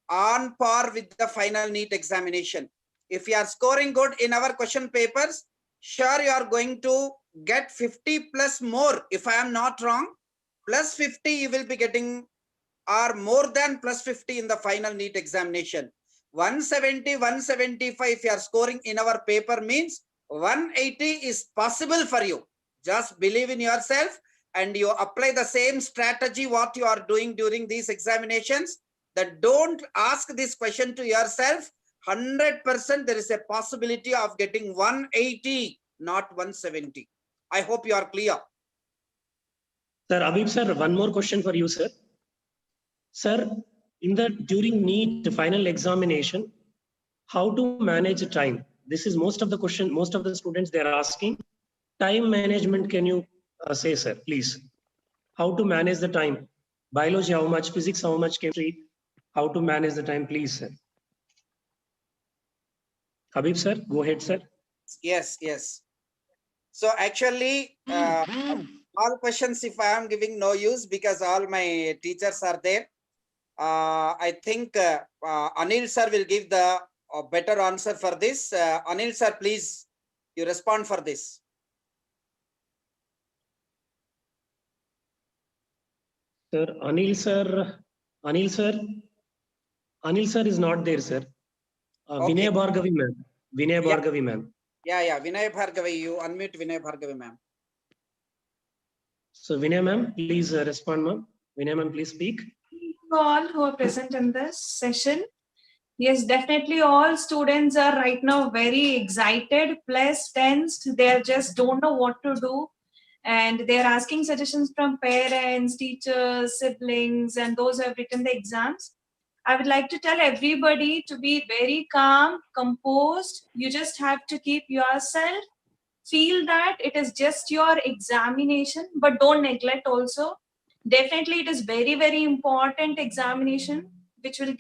on par with the final NEET examination. If you are scoring good in our question papers, sure you are going to get 50 plus more. If I am not wrong, plus 50 you will be getting, or more than plus 50 in the final NEET examination. 170, 175 if you are scoring in our paper means 180 is possible for you. Just believe in yourself and you apply the same strategy what you are doing during these examinations. That don't ask this question to yourself. 100% there is a possibility of getting 180. not 170. I hope you are clear. Sir, Abib sir, one more question for you, sir. Sir, during NEET final examination, how to manage time? This is most of the question, most of the students they are asking. Time management, can you say, sir, please? How to manage the time? Biology, how much? Physics, how much? Chemistry, how to manage the time, please, sir? Habib, sir, go ahead, sir. Yes, yes. So actually, all questions, if I am giving no use because all my teachers are there, I think Anil sir will give the better answer for this. Anil sir, please, you respond for this. Sir, Anil sir is not there, sir. Okay. Vinay Bhargavi, ma'am. Vinay Bhargavi, ma'am. Yeah. Vinay Bhargavi, you unmute Vinay Bhargavi, ma'am. So Vinay, ma'am, please respond, ma'am. Vinay, ma'am, please speak. All who are present in this session. Yes, definitely all students are right now very excited, plus tensed. They just don't know what to do. And they're asking suggestions from parents, teachers, siblings, and those who have written the exams. I would like to tell everybody to be very calm, composed. You just have to keep yourself, feel that it is just your examination, but don't neglect also. Definitely it is very, very important examination, which will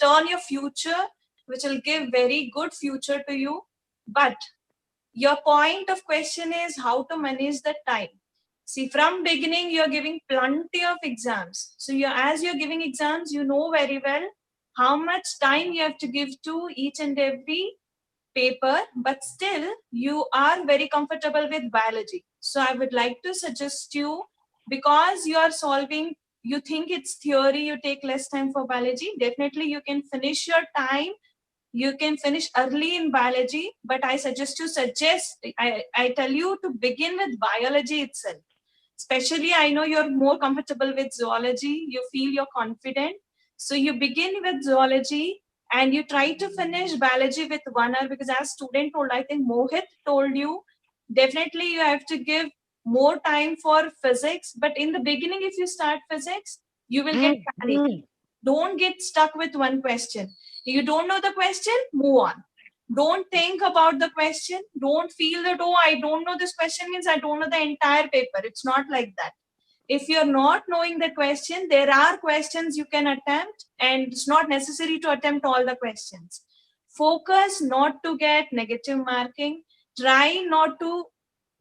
turn your future, which will give very good future to you. But your point of question is how to manage the time. See, from beginning, you're giving plenty of exams. So as you're giving exams, you know very well how much time you have to give to each and every paper, but still you are very comfortable with biology. So I would like to suggest you, because you are solving, you think it's theory, you take less time for biology. Definitely you can finish your time. You can finish early in biology, but I tell you to begin with biology itself. Especially, I know you're more comfortable with zoology, you feel you're confident. So you begin with zoology and you try to finish biology with 1 hour, because as student told, I think Mohit told you, definitely you have to give more time for physics. But in the beginning, if you start physics, you will get panic. Don't get stuck with one question. You don't know the question, move on. Don't think about the question. Don't feel that, oh, I don't know this question means I don't know the entire paper. It's not like that. If you're not knowing the question, there are questions you can attempt, and it's not necessary to attempt all the questions. Focus not to get negative marking. Try not to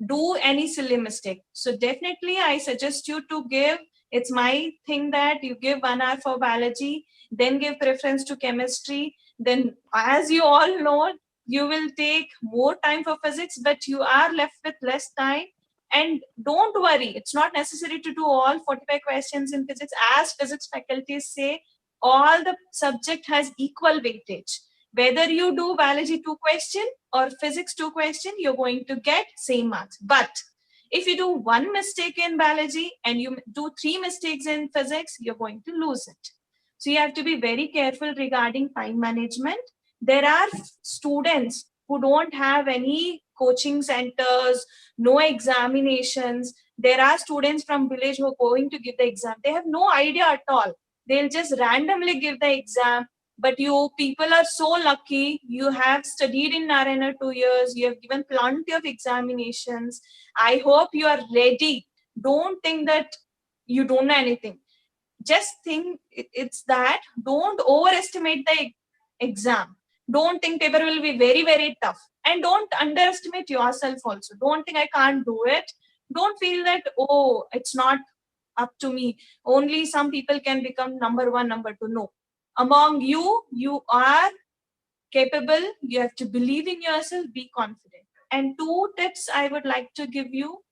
do any silly mistake. So definitely I suggest you to give, it's my thing that you give 1 hour for biology, then give preference to chemistry. Then, as you all know, you will take more time for physics, but you are left with less time. And don't worry, it's not necessary to do all 45 questions in physics. As physics faculties say, all the subject has equal weightage. Whether you do biology 2 question or physics 2 question, you're going to get same marks. But if you do 1 mistake in biology and you do 3 mistakes in physics, you're going to lose it. So you have to be very careful regarding time management. There are students who don't have any coaching centers, no examinations. There are students from village who are going to give the exam. They have no idea at all. They'll just randomly give the exam. But you people are so lucky. You have studied in Narayana 2 years. You have given plenty of examinations. I hope you are ready. Don't think that you don't know anything. Just think it's that don't overestimate the exam. Don't think paper will be very, very tough. And don't underestimate yourself also. Don't think I can't do it. Don't feel that, oh, it's not up to me. Only some people can become number 1, number 2. No. Among you, you are capable. You have to believe in yourself, be confident. And 2 tips I would like to give you.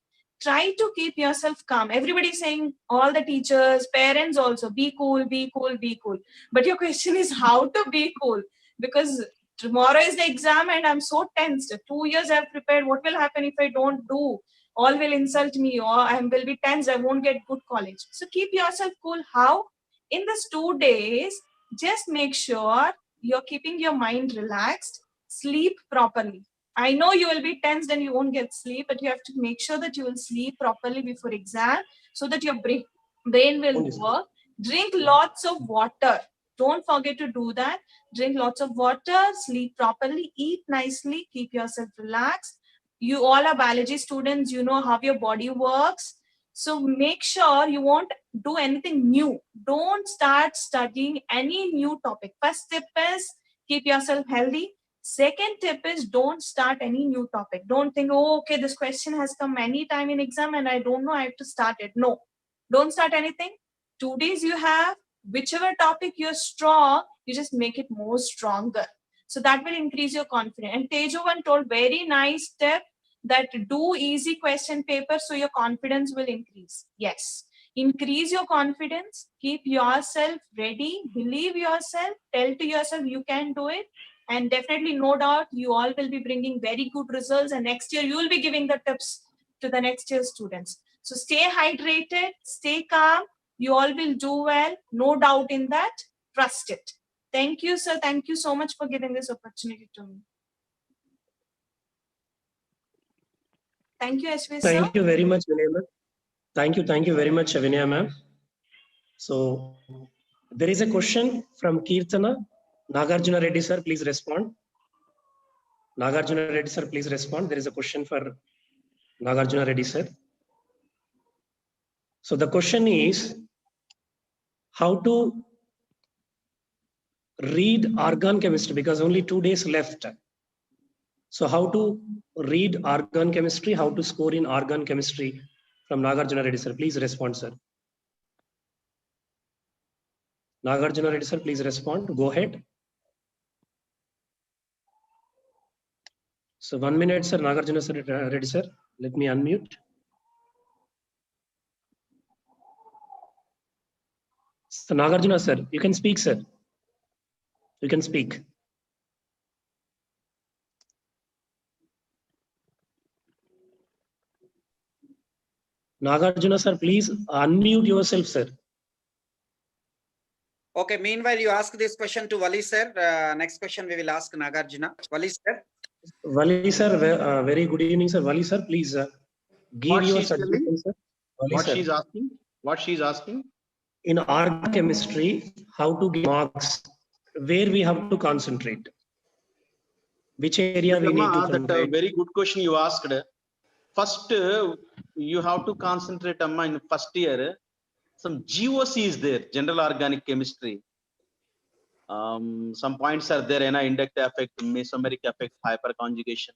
Try to keep yourself calm. Everybody saying, all the teachers, parents also, be cool, be cool, be cool. But your question is how to be cool, because tomorrow is the exam and I'm so tensed. 2 years I've prepared. What will happen if I don't do? All will insult me, or I will be tense. I won't get good college. So keep yourself cool. How? In these 2 days, just make sure you're keeping your mind relaxed. Sleep properly. I know you will be tensed and you won't get sleep, but you have to make sure that you will sleep properly before exam so that your brain will work. Drink lots of water. Don't forget to do that. Drink lots of water, sleep properly, eat nicely, keep yourself relaxed. You all are biology students, you know how your body works. So make sure you won't do anything new. Don't start studying any new topic. First tip is keep yourself healthy. Second tip is don't start any new topic. Don't think, oh, okay, this question has come many time in exam and I don't know, I have to start it. No, don't start anything. 2 days you have, whichever topic you're strong, you just make it more stronger. So that will increase your confidence. And Tejovan told very nice tip that do easy question paper so your confidence will increase. Yes, increase your confidence, keep yourself ready, believe yourself, tell to yourself you can do it. And definitely, no doubt, you all will be bringing very good results. And next year, you will be giving the tips to the next year students. So stay hydrated, stay calm. You all will do well. No doubt in that. Trust it. Thank you, sir. Thank you so much for giving this opportunity to me. Thank you, SV, sir. Thank you very much, Vinaya ma'am. Thank you very much, Vinaya ma'am. So there is a question from Kirtana. Nagarjuna Reddy sir, please respond. Nagarjuna Reddy sir, please respond. There is a question for Nagarjuna Reddy sir. So the question is how to read organ chemistry, because only 2 days left. So how to read organ chemistry, how to score in organ chemistry from Nagarjuna Reddy sir. Please respond, sir. Nagarjuna Reddy sir, please respond. Go ahead. So 1 minute, sir. Nagarjuna sir, Reddy sir. Let me unmute. So Nagarjuna sir, you can speak, sir. You can speak. Nagarjuna sir, please unmute yourself, sir. Okay, meanwhile, you ask this question to Wali sir. Next question we will ask Nagarjuna. Wali sir. Wali sir, very good evening, sir. Wali sir, please give What your she's telling? suggestion, sir. Wali What sir. she's asking? What she's asking? In organic chemistry, how to get marks, where we have to concentrate, which area we need to That concentrate. very good question you asked. First, you have to concentrate, Amma, in first year. Some GOC is there, general organic chemistry. Some points are there, inductive effect, mesomeric effect, hyperconjugation.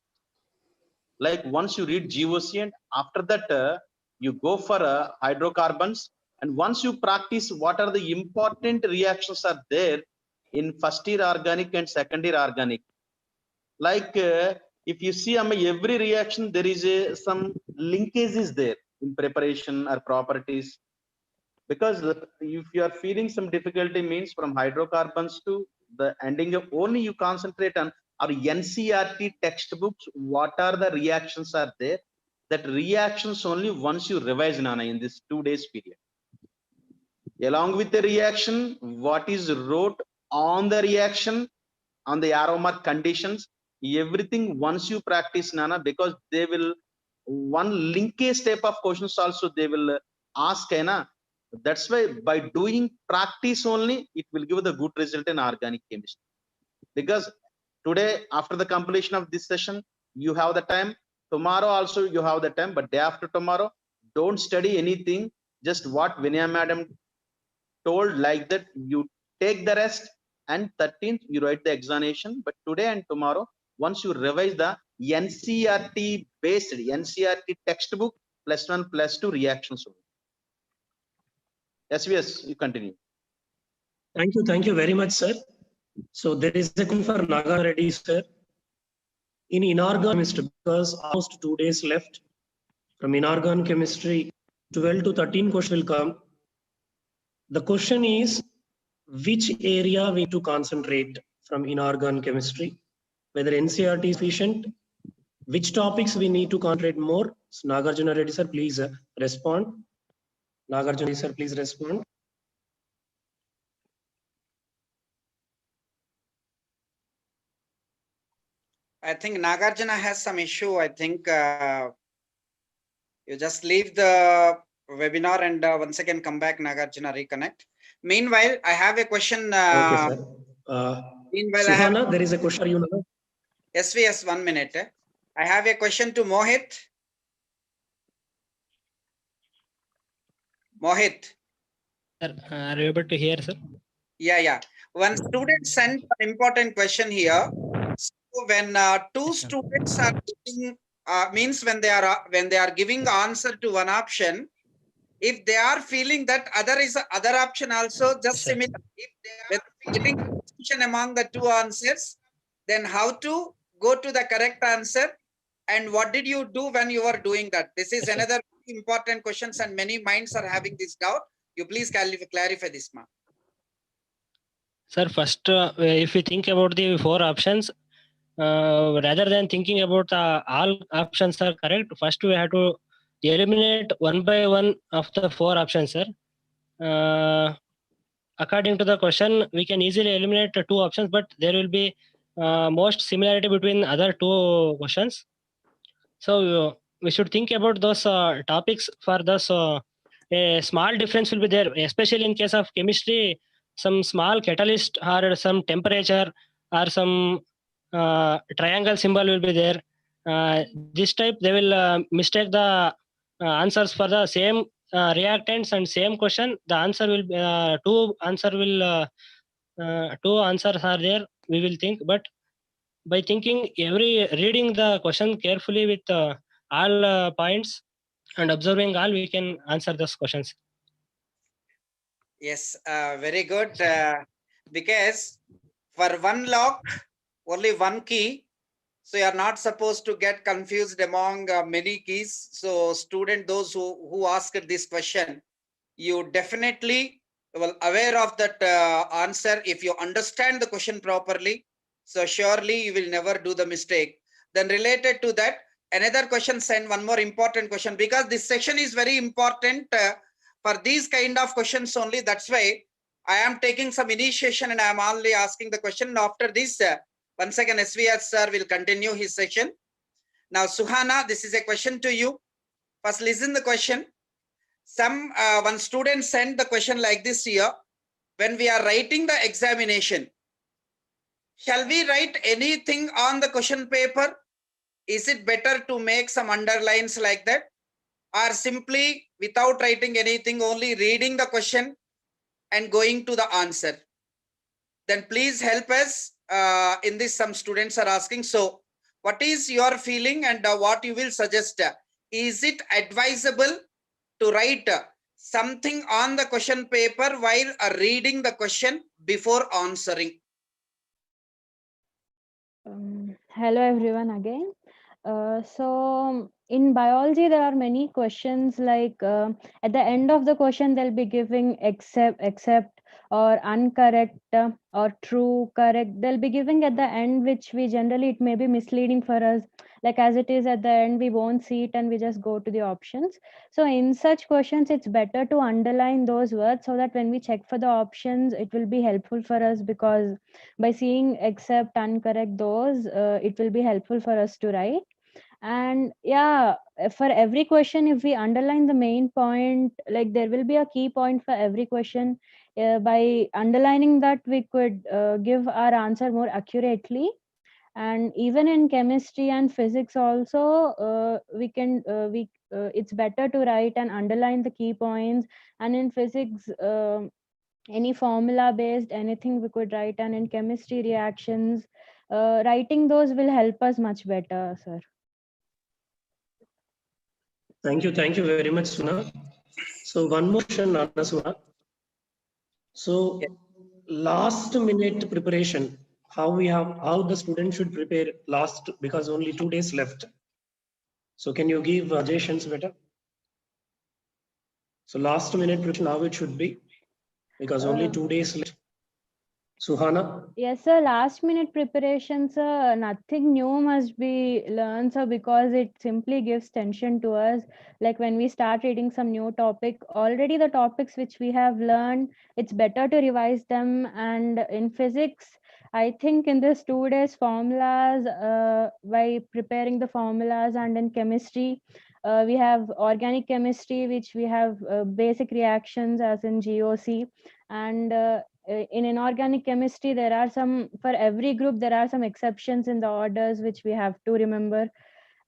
Like once you read GOC, and after that you go for hydrocarbons, and once you practice what are the important reactions are there in first year organic and second year organic. Like if you see every reaction, there is some linkage is there in preparation or properties. Because if you are feeling some difficulty, means from hydrocarbons to the ending of only you concentrate on our NCERT textbooks, what are the reactions are there, that reactions only once you revise, Nana, in this 2 days period. Along with the reaction, what is wrote on the reaction, on the arrow mark conditions, everything once you practice, Nana, because they will one linkage type of questions also they will ask, Nana. That's why by doing practice only, it will give the good result in organic chemistry. Because today, after the completion of this session, you have the time. Tomorrow also you have the time, but day after tomorrow, don't study anything. Just what Vinaya madam told, like that, you take the rest, and 13th you write the examination. But today and tomorrow, once you revise the NCERT based NCERT textbook +1 +2 reactions. Yes, you continue. Thank you very much, sir. So there is a question for Naga Reddy, sir. In inorganic chemistry, because almost 2 days left from inorganic chemistry, 12 to 13 questions will come. The question is, which area we need to concentrate from inorganic chemistry, whether NCERT is sufficient, which topics we need to concentrate more. So Nagarjuna Reddy, sir, please respond. Nagarjuna Reddy, sir, please respond. I I think Nagarjuna has some issue. I think you just leave the webinar and once again come back, Nagarjuna, reconnect. Meanwhile, I have a question. Okay, sir. Meanwhile, I have Suhana, there is a question for you now. SVS, 1 minute. I have a question to Mohit. Mohit. Sir, are you able to hear, sir? Yeah. One student sent an important question here. So when two students are giving, means when they are giving answer to one option, if they are feeling that other option also just similar, if they are feeling confusion among the two answers, then how to go to the correct answer and what did you do when you were doing that? This is another important questions and many minds are having this doubt. You please clarify this, ma'am. Sir, first, if we think about the 4 options, rather than thinking about all options are correct, first we have to eliminate one by one of the 4 options, sir. According to the question, we can easily eliminate 2 options, but there will be most similarity between other 2 questions. So we should think about those topics for those. A small difference will be there, especially in case of chemistry. Some small catalyst or some temperature or some triangle symbol will be there. This type they will mistake the answers for the same reactants and same question. The answer will be, two answers are there. We will think, but by thinking reading the question carefully with all points and observing all, we can answer those questions. Yes, very good. Because for one lock, only one key. So you are not supposed to get confused among many keys. So student, those who asked this question, you definitely well aware of that answer if you understand the question properly. So surely you will never do the mistake. Then related to that, another question send one more important question because this section is very important for these kind of questions only. That's why I am taking some initiation and I am only asking the question. After this, once again, SVS sir will continue his section. Now, Suhana, this is a question to you. First, listen the question. One student sent the question like this here. When we are writing the examination, shall we write anything on the question paper? Is it better to make some underlines like that? Or simply without writing anything, only reading the question and going to the answer? Then please help us in this. Some students are asking. So what is your feeling and what you will suggest? Is it advisable to write something on the question paper while reading the question before answering? Hello everyone again. So in biology there are many questions like at the end of the question they'll be giving except or incorrect or true, correct. They'll be giving at the end, which we generally it may be misleading for us. Like as it is at the end, we won't see it and we just go to the options. So in such questions, it's better to underline those words so that when we check for the options, it will be helpful for us because by seeing except, incorrect, those, it will be helpful for us to write. And yeah, for every question, if we underline the main point, like there will be a key point for every question. By underlining that, we could give our answer more accurately. And even in chemistry and physics also, it's better to write and underline the key points. And in physics, any formula based anything we could write, and in chemistry reactions, writing those will help us much better, sir. Thank you very much, Suna. So one more question, Suna. So last minute preparation, how the student should prepare last, because only 2 days left. So can you give suggestions better? So last minute preparation, how it should be, because only 2 days left. Suhana? Yes, sir. Last minute preparation, sir. Nothing new must be learned, sir, because it simply gives tension to us. Like when we start reading some new topic, already the topics which we have learned, it's better to revise them. And in physics, I think in this 2 days formulas, by preparing the formulas, and in chemistry, we have organic chemistry, which we have basic reactions as in GOC. And in inorganic chemistry, there are some, for every group, there are some exceptions in the orders, which we have to remember.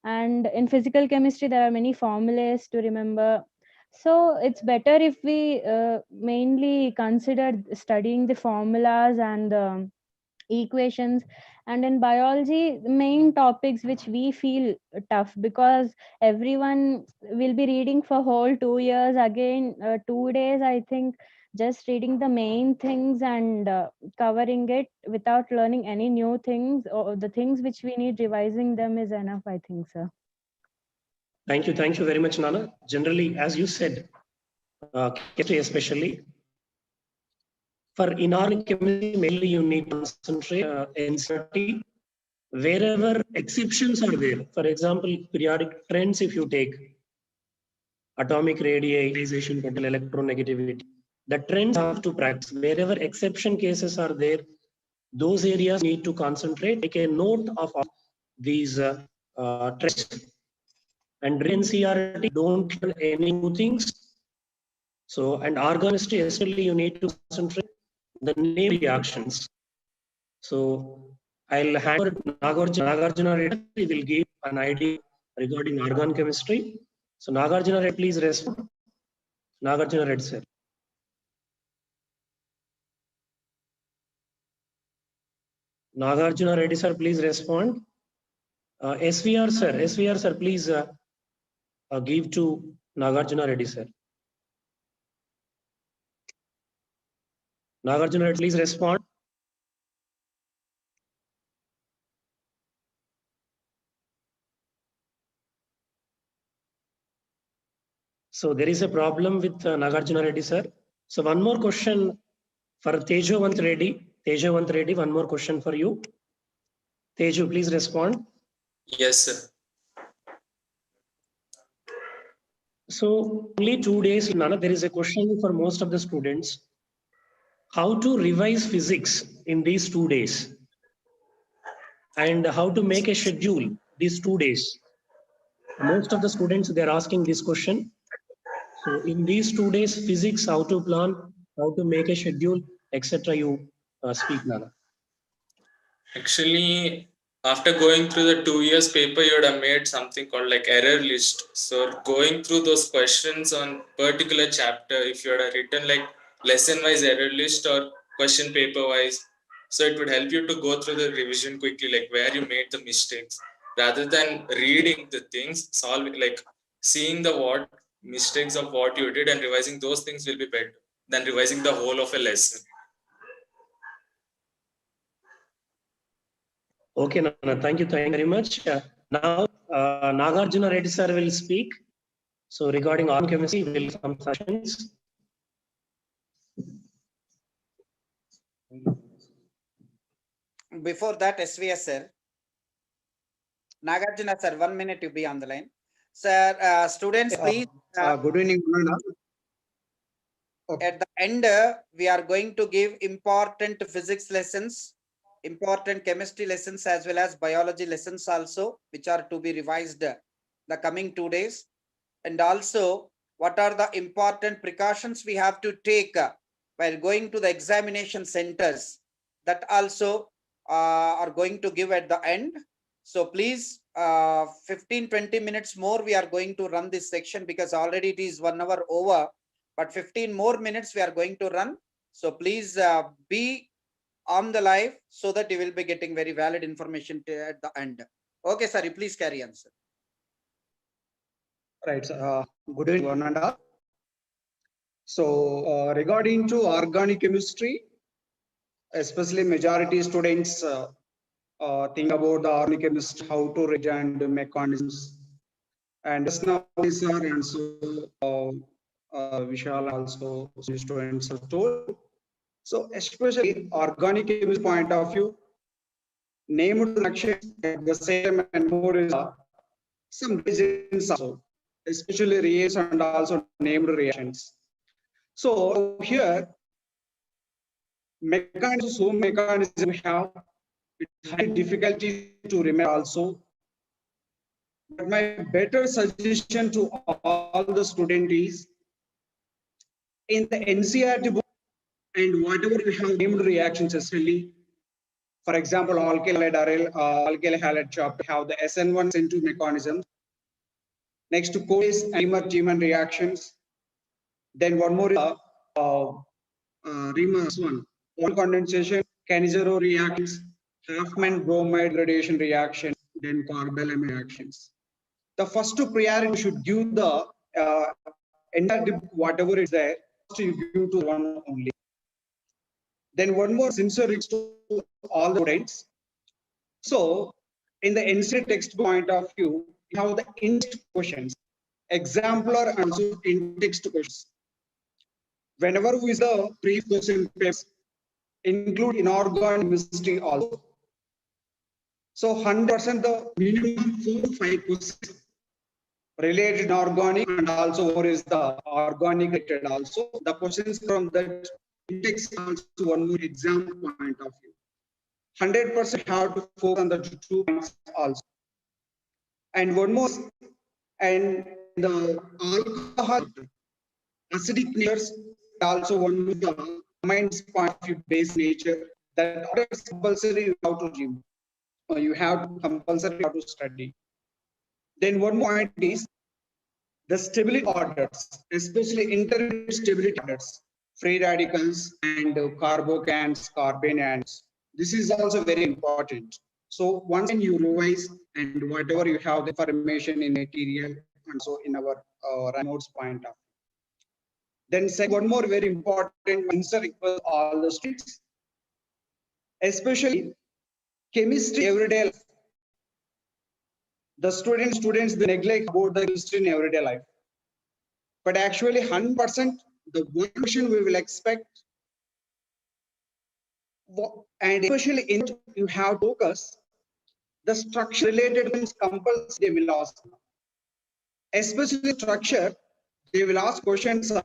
And in physical chemistry, there are many formulas to remember. So it's better if we mainly consider studying the formulas and the equations. And in biology, the main topics which we feel tough, because everyone will be reading for whole 2 years, again 2 days, I think just reading the main things and covering it without learning any new things, or the things which we need revising them, is enough, I think, sir. Thank you very much, Nana. Generally, as you said, chemistry especially, for inorganic chemistry, mainly you need to concentrate NCERT. Wherever exceptions are there, for example, periodic trends, if you take atomic radicalization, potential electronegativity, the trends have to practice. Wherever exception cases are there, those areas need to concentrate, take a note of all these trends. And NCERT, don't learn any new things. So, and organicity, especially, you need to concentrate the name reactions. So, I'll hand over to Nagarjuna Reddy. He will give an idea regarding organ chemistry. So, Nagarjuna Reddy, please respond. Nagarjuna Reddy, sir. Nagarjuna Reddy, sir, please respond. SVR, sir, please give to Nagarjuna Reddy, sir. Nagarjuna Reddy, please respond. So there is a problem with Nagarjuna Reddy, sir. So one more question for Tejavant Reddy. Tejavant Reddy, one more question for you. Teju, please respond. Yes, sir. So only 2 days, Nana, there is a question for most of the students. How to revise physics in these 2 days? And how to make a schedule these 2 days? Most of the students, they are asking this question. So in these 2 days, physics, how to plan, how to make a schedule, etc. You speak, Nana. Actually, after going through the 2 years paper, you would have made something called like error list. So going through those questions on particular chapter, if you had written like lesson wise error list or question paper wise, so it would help you to go through the revision quickly, like where you made the mistakes, rather than reading the things, solving, like seeing the what mistakes of what you did and revising those things will be better than revising the whole of a lesson. Okay, Nana, thank you very much. Now, Nagarjuna Reddy sir will speak. So regarding organ chemistry, we will some sessions. Before that, SVS sir, Nagarjuna sir, 1 minute you be on the line. Sir, students, please. Good evening. At the end, we are going to give important physics lessons, important chemistry lessons, as well as biology lessons also, which are to be revised the coming 2 days. And also, what are the important precautions we have to take while going to the examination centers, that also are going to give at the end. So please, 15-20 minutes more we are going to run this section, because already it is 1 hour over, but 15 more minutes we are going to run. So please be on the live, so that you will be getting very valid information at the end. Okay, sir, you please carry on, sir. Right. Good evening, one and all. So regarding to organic chemistry, especially majority students think about the organic chemistry, how to read and mechanisms. And just now, sir, and so Vishal also students have told. So especially organic chemistry point of view, named reactions at the same and more is some reasons also, especially reactions and also named reactions. So here, mechanisms, so mechanism we have, it's high difficulty to remember also. But my better suggestion to all the students is, in the NCERT book and whatever we have named reactions, especially, for example, alkyl halide chapter, have the SN1, SN2 mechanisms. Next to Cole's Riemann reactions. Then one more is Riemann one, one condensation, Cannizzaro reactions, Huffman bromide gradation reaction, then carbonyl reactions. The first priority should give the entire whatever is there, you give to one only. Then one more sincere to all the students. So in the NCERT textbook point of view, you have the in-text questions, exemplar and also in-text questions. Whenever we the brief question papers, include inorganic chemistry also. So 100% the minimum 4 to 5 questions related organic, and also more is the organic related also. The questions from that index also one more exam point of view. 100% have to focus on the 2 points also. And one more, and the alcohol acidic natures also one more the mind's point of view based nature that is compulsory how to gym. You have to compulsory how to study. Then one more point is the stability orders, especially intermediate stability orders, free radicals and carbocans, carbanions. This is also very important. So once you revise and whatever you have the information in material and so in our notes point of. Then second, one more very important answer equals all the students, especially chemistry everyday life. The students they neglect about the chemistry in everyday life. But actually 100% the one question we will expect, and especially in you have to focus the structure related ones compulsory they will ask. Especially structure, they will ask questions of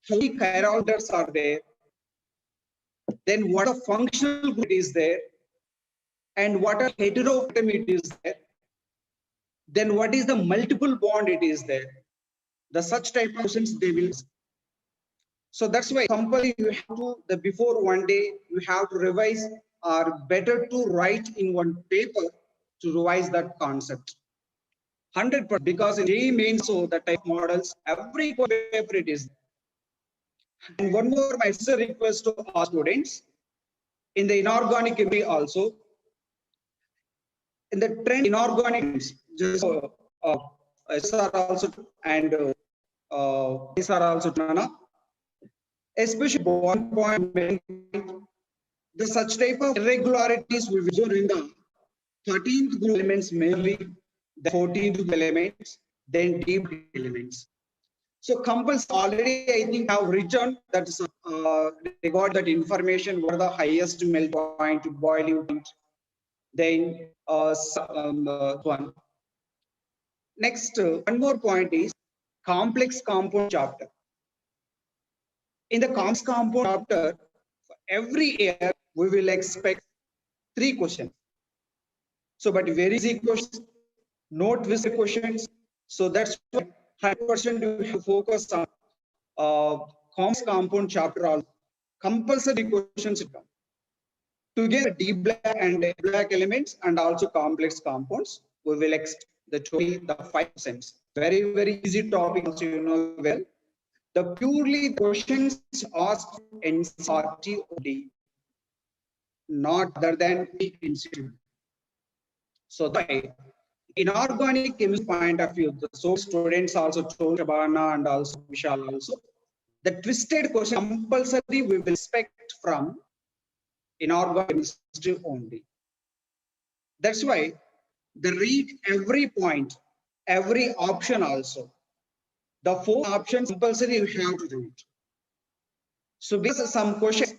how many chiral are there, then what a functional group is there, and what a heteroatom it is there, then what is the multiple bond it is there. The such type of questions they will ask. So that's why compulsory you have to before one day you have to revise, or better to write in one paper to revise that concept. 100% because in JEE mains so the type models every paper it is. And one more my sister request to our students in the inorganic chemistry also, in the trend inorganic just are also and these are also especially one point the such type of irregularities we vision in the 13th group elements, mainly the 14th group elements, then deep elements. So compulsory already I think have written that they got that information, what are the highest melt point, boiling point, then one. Next, one more point is complex compound chapter. In the complex compound chapter, every year we will expect 3 questions. So, but very easy questions, not visit questions. So that's why 100% you have to focus on complex compound chapter. All compulsory questions to get deep black and black elements and also complex compounds. We will expect the 5%. Very easy topic, so you know well. The purely questions asked in NCERT only, not other than the institute. So the inorganic chemistry point of view, so students also told Shabana and also Vishal also, the twisted question compulsory we will expect from inorganic chemistry only. That's why they read every point, every option also. The 4 options compulsory you have to read. So because some questions,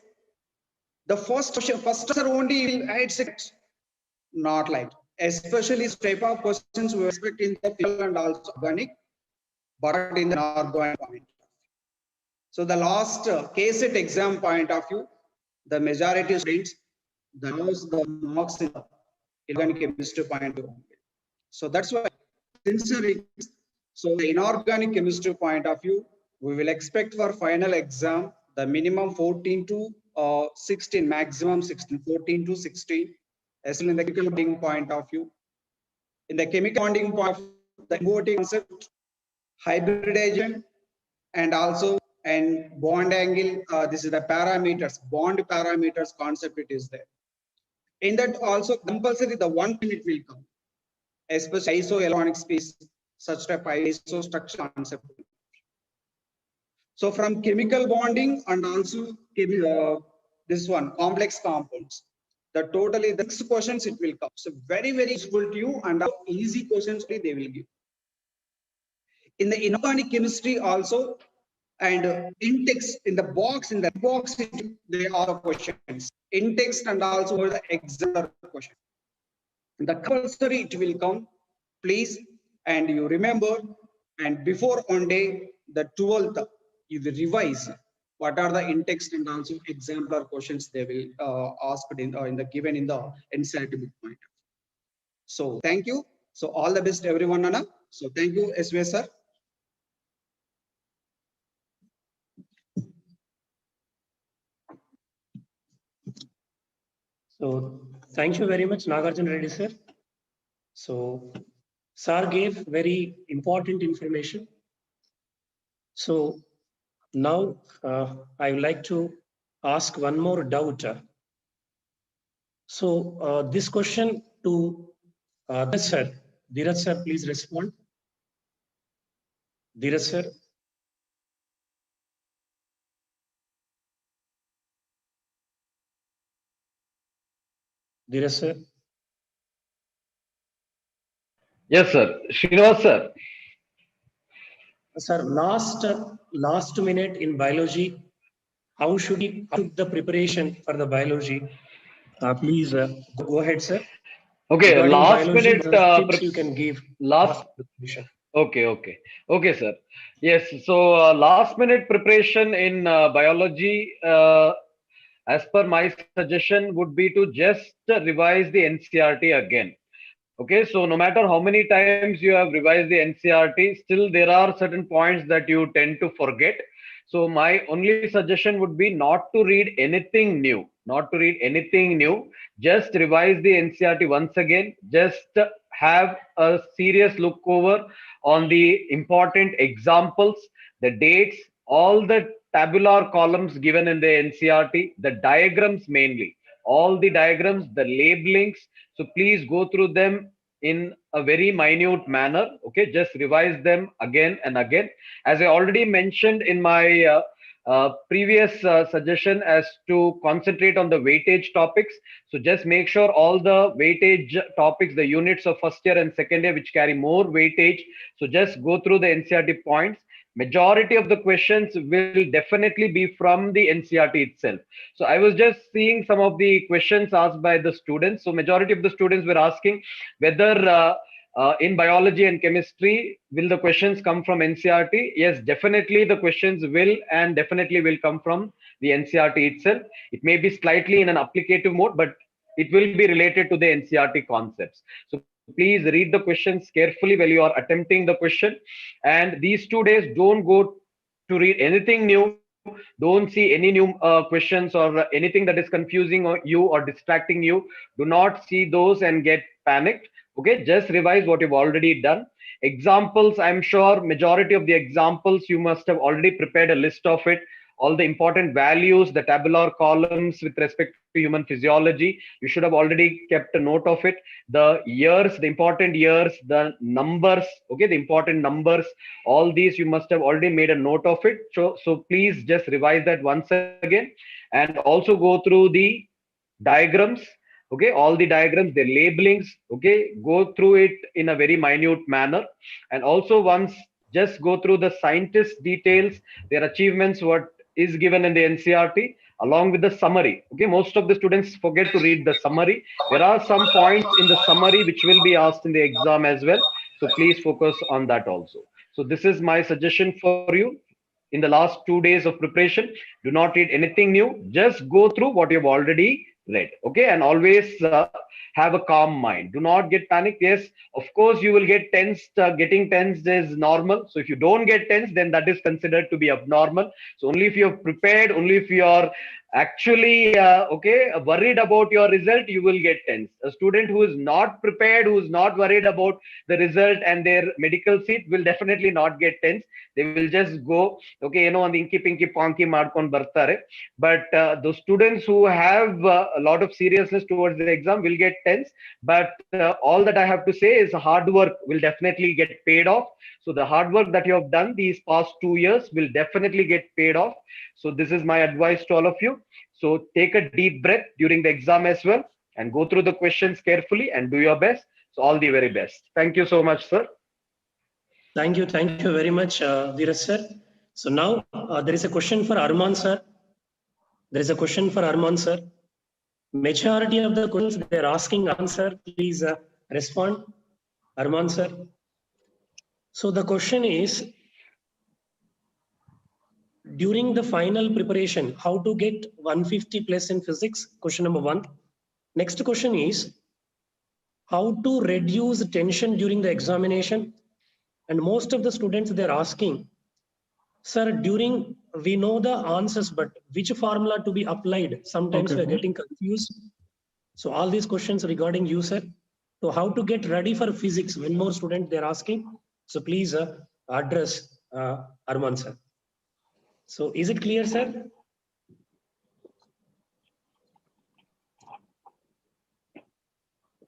the first question, first answer only it's not like, especially type of questions we expect in the physical and also organic, but in the organic point. So the last case at exam point of view, the majority of students that knows the marks in the inorganic chemistry point of view. So that's why so the inorganic chemistry point of view, we will expect for final exam the minimum 14 to 16, maximum 16, 14 to 16, as well in the chemical bonding point of view. In the chemical bonding point of view, the important concept, hybridization, and also and bond angle. This is the parameters, bond parameters concept. It is there. In that also compulsory the one thing it will come, especially isoelectronic space, such type isostructure concept. So from chemical bonding and also this one complex compounds, the totally the 6 questions it will come. So very useful to you, and easy questions they will give. In the inorganic chemistry also, and in text, in the box, they are the questions in text and also the exam question. The compulsory it will come, please, and you remember, and before on day the 12th you will revise what are the in text and also exemplar questions they will ask in the given in the NCERT book point. So thank you. So all the best everyone, Nana. So thank you, SV sir. So thank you very much, Nagarjuna Reddy sir. So sir gave very important information. So now I would like to ask one more doubt. So this question to Dheeraj sir, please respond. Dheeraj sir. Dheeraj sir. Yes, sir. Srinivas sir. Sir, last minute in biology, how should we put the preparation for the biology? Please go ahead, sir. Okay, regarding last biology, minute tips you can give. Okay, sir. Yes, so last minute preparation in biology, as per my suggestion, would be to just revise the NCERT again. Okay, so no matter how many times you have revised the NCERT, still there are certain points that you tend to forget. So my only suggestion would be not to read anything new, just revise the NCERT once again, just have a serious look over on the important examples, the dates, all the tabular columns given in the NCERT, the diagrams mainly, all the diagrams, the labelings. So please go through them in a very minute manner. Okay, just revise them again and again. As I already mentioned in my previous suggestion as to concentrate on the weightage topics. So just make sure all the weightage topics, the units of first year and second year which carry more weightage. So just go through the NCERT points. Majority of the questions will definitely be from the NCERT itself. So I was just seeing some of the questions asked by the students. So majority of the students were asking whether in biology and chemistry, will the questions come from NCERT? Yes, definitely the questions will and definitely will come from the NCERT itself. It may be slightly in an applicative mode, but it will be related to the NCERT concepts. So please read the questions carefully while you are attempting the question. And these 2 days, don't go to read anything new. Don't see any new questions or anything that is confusing you or distracting you. Do not see those and get panicked. Okay, just revise what you've already done. Examples, I'm sure majority of the examples you must have already prepared a list of it. All the important values, the tabular columns with respect to human physiology, you should have already kept a note of it. The years, the important years, the numbers, okay, the important numbers, all these you must have already made a note of it. So please just revise that once again, and also go through the diagrams. Okay, all the diagrams, the labelings, okay, go through it in a very minute manner. And also once just go through the scientist details, their achievements, what is given in the NCERT, along with the summary. Okay, most of the students forget to read the summary. There are some points in the summary which will be asked in the exam as well. So please focus on that also. So this is my suggestion for you in the last 2 days of preparation. Do not read anything new. Just go through what you've already read. Okay, and always have a calm mind. Do not get panicked. Yes, of course you will get tensed. Getting tensed is normal. So if you don't get tensed, then that is considered to be abnormal. So only if you're prepared, only if you are actually worried about your result, you will get tense. A student who is not prepared, who is not worried about the result and their medical seat, will definitely not get tense. They will just go on the inky pinky ponky ಮಾಡ್ಕೊಂಡು ಬರ್ತಾರೆ. But those students who have a lot of seriousness towards the exam will get tense. But all that I have to say is hard work will definitely get paid off. So the hard work that you have done these past 2 years will definitely get paid off. So this is my advice to all of you. So take a deep breath during the exam as well and go through the questions carefully and do your best. So all the very best. Thank you so much, sir. Thank you very much, Viras sir. So now there is a question for Arman sir. Majority of the questions they are asking answer. Please respond, Arman sir. So the question is, during the final preparation, how to get 150 plus in physics? Question number 1. Next question is, how to reduce tension during the examination? And most of the students, they're asking, sir, we know the answers, but which formula to be applied? Sometimes we are getting confused. So all these questions regarding you, sir. So how to get ready for physics? One more student they're asking. So please address Arman sir. So is it clear, sir?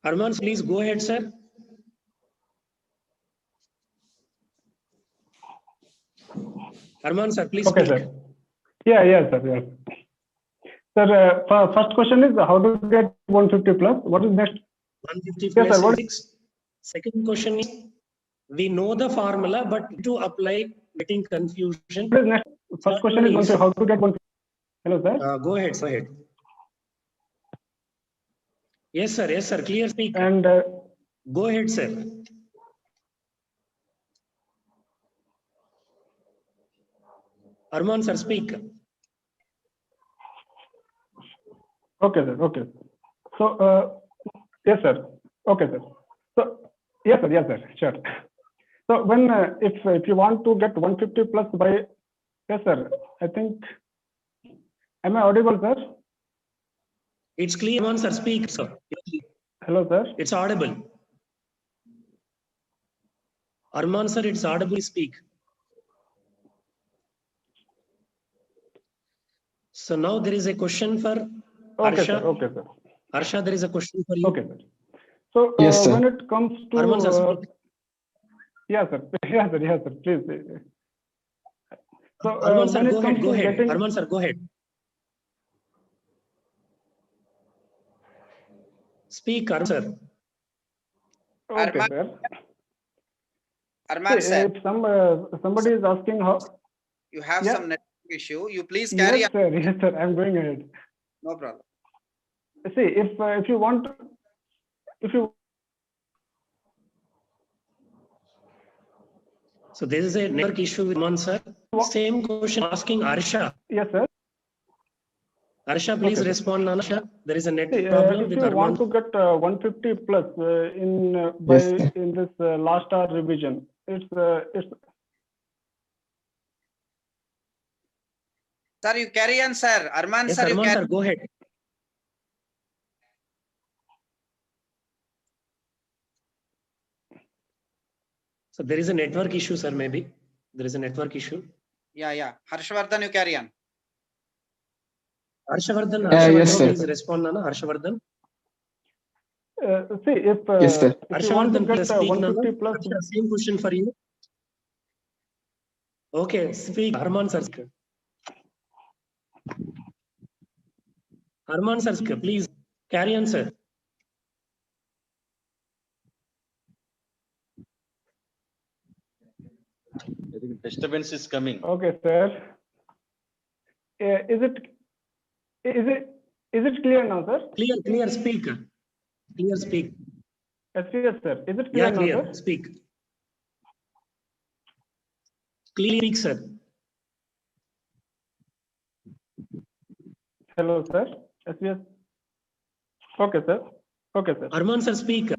Arman, please go ahead, sir. Arman sir, please speak. Sir. Yes, sir. Yes. Sir, first question is how to get 150 plus. What is next? 150 plus physics. Second question is, we know the formula, but to apply, getting confusion. What is next? First question is how to get 150. Hello, sir. Go ahead. Yes, sir. Clear, speak. And go ahead, sir. Arman sir, speak. Okay, sir. So, yes, sir. Okay, sir. So, yes, sir. Sure. So, when if you want to get 150 plus by, yes, sir. I think, am I audible, sir? It's clear, Arman sir. Speak, sir. Hello, sir. It's audible. Arman sir, it's audible. Speak. So now there is a question for Harsha. Okay, sir. Harsha, there is a question for you. Okay, sir. So yes, sir. When it comes to Arman sir, yes, sir. Please. So Arman sir, when go it comes to ahead. getting... Arman sir, go ahead. Speak, Arman sir. Okay, sir. Arman sir. If somebody is asking how you have some network issue, you please carry on. Yes, sir. I'm going ahead. No problem. See, if you want, So there is a network issue with Arman sir. Same question asking Harsha. Yes, sir. Harsha, please respond, Harsha. There is a net problem with Arman. If you want to get 150 plus in this last hour revision, it's Sir, you carry on, sir. Arman yes, sir, Arman sir, go ahead. So there is a network issue, sir, maybe. There is a network issue. Yeah. Harshvardhan, you carry on. Harshavardhan, yes, sir. Please respond, Nana. Harshavardhan. See, if yes, sir. Harshavardhan, please speak, 150 plus. Same question for you. Okay, speak. Arman sir. Arman sir, please carry on, sir. I think disturbance is coming. Okay, sir. Is it clear now, sir? Clear. Speak. Clear. Speak. Yes, sir. Is it clear now, clear. Sir? Speak. Clear, sir. Hello, sir. Yes. Okay, sir. Okay, sir. Arman sir, speak.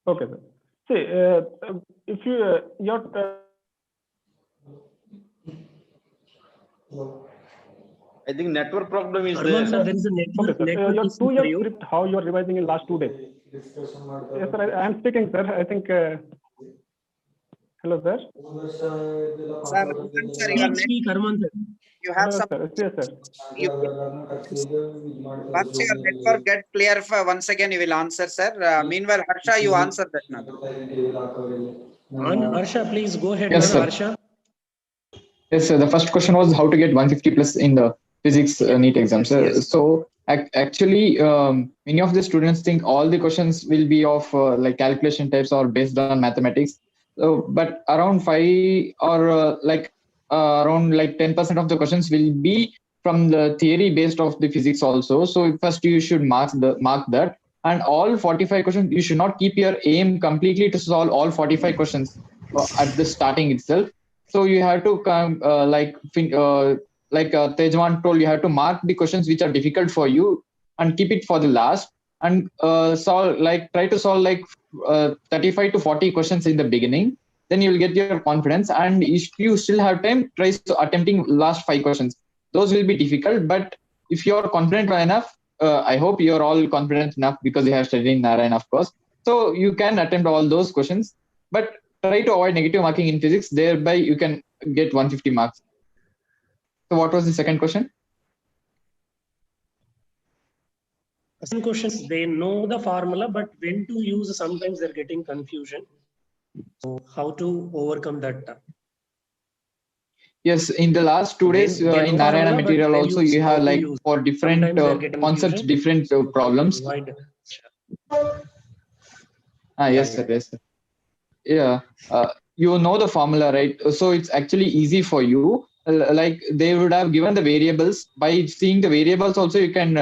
Okay, sir. See, if you your I think network problem is Arman there. sir, there is a okay, network, sir. network Your issue for 2 year you. script, how you are revising in last 2 days? Yes, sir. I am speaking, sir. I think. Hello, sir. Sir, answer your net. Speak, Arman sir. You have Hello, some. sir. Yes, sir. You, once your network get clear for once again, you will answer, sir. Meanwhile, Harsha, you answer that now. Harsha, please go ahead. Yes, sir. Harsha. Yes, sir. The first question was how to get 150 plus in the physics NEET exam. So actually, many of the students think all the questions will be of like calculation types or based on mathematics. So, but around 5 or around like 10% of the questions will be from the theory based of the physics also. So first you should mark that. And all 45 questions, you should not keep your aim completely to solve all 45 questions at the starting itself. So you have to come Tejwan told, you have to mark the questions which are difficult for you and keep it for the last, and try to solve 35 to 40 questions in the beginning. Then you will get your confidence, and if you still have time, try attempting last 5 questions. Those will be difficult, but if you are confident enough, I hope you are all confident enough because you have studied in Narayan, of course. So you can attempt all those questions, but try to avoid negative marking in physics. Thereby, you can get 150 marks. So what was the second question? Second question, they know the formula, but when to use, sometimes they're getting confusion. So how to overcome that? Yes, in the last 2 days in Narayana material also, you have like for different concepts, different problems. Yes, sir. Yes, sir. Yeah, you know the formula, right? So it's actually easy for you. Like they would have given the variables. By seeing the variables also, you can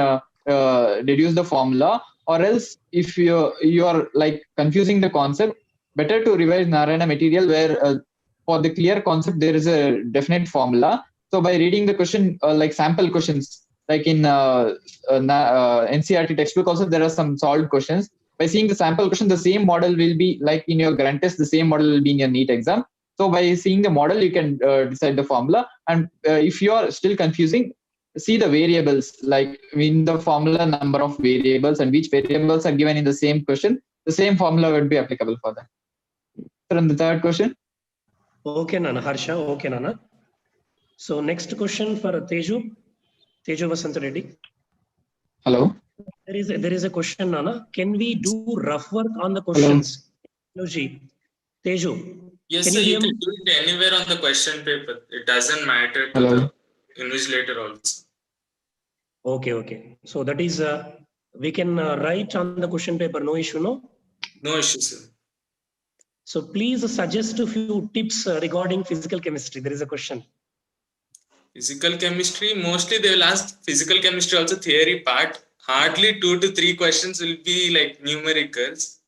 deduce the formula. Or else, if you are like confusing the concept, better to revise Narayana material where for the clear concept there is a definite formula. So by reading the question, like sample questions, like in NCERT textbook also, there are some solved questions. By seeing the sample question, the same model will be like in your grand test, the same model will be in your NEET exam. So by seeing the model, you can decide the formula. And if you are still confusing, see the variables, like in the formula number of variables and which variables are given in the same question, the same formula would be applicable for that. So on the third question. Okay, Nana. Harsha, okay, Nana. So next question for Teju. Teju Vasant Reddy. Hello. There is a question, Nana. Can we do rough work on the questions? Teju. Yes, sir. You can do it anywhere on the question paper. It doesn't matter to the invigilator also. Okay. So that is, we can write on the question paper, no issue, no? No issue, sir. So please suggest a few tips regarding physical chemistry. There is a question. Physical chemistry, mostly they will ask physical chemistry also theory part. Hardly 2 to 3 questions will be like numericals.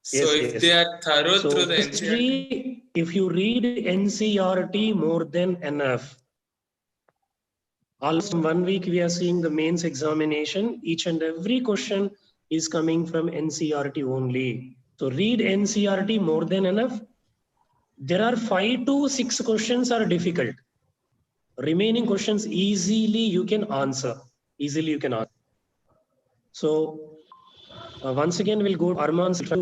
So if they are thorough through the NCERT, if you read NCERT more than enough, almost 1 week we are seeing the mains examination. Each and every question is coming from NCERT only. So read NCERT more than enough. There are 5 to 6 questions are difficult. Remaining questions easily you can answer. So once again we'll go to Arman sir.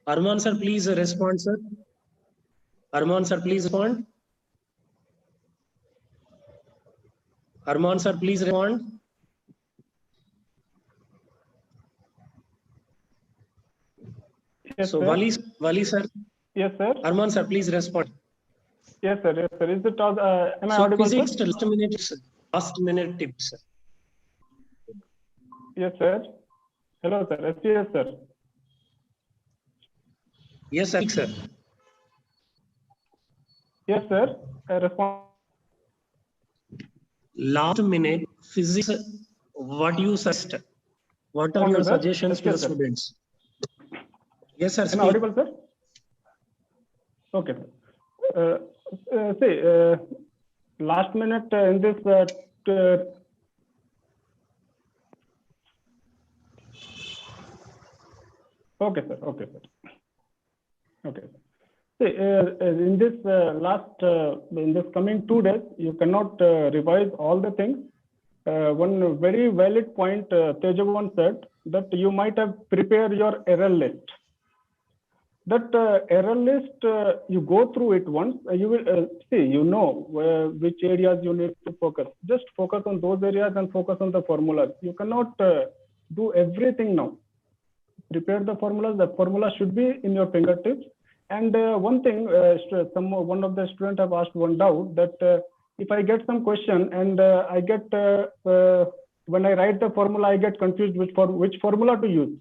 Arman sir, please respond, sir. Arman sir, please respond. Arman sir, please respond. Yes, So sir. Wali sir. Yes, sir. Arman sir, please respond. Yes, sir. Yes, sir. Is it am I So audible, physics sir? last minute tips. Yes, sir. Hello, sir. Yes, sir. Yes, sir. Yes, sir. I respond. Last minute physics, what you suggest? What are your suggestions to the students? Yes, sir. Am I audible, sir? Okay. See, last minute in this. Okay, sir. Okay, sir. Okay. See, in this in this coming 2 days, you cannot revise all the things. One very valid point Tejavan said that you might have prepared your error list. That error list, you go through it once, you will see, you know which areas you need to focus. Just focus on those areas and focus on the formulas. You cannot do everything now. Prepare the formulas. The formula should be in your fingertips. And one thing, one of the students have asked one doubt that if I get some question and I get when I write the formula, I get confused which formula to use.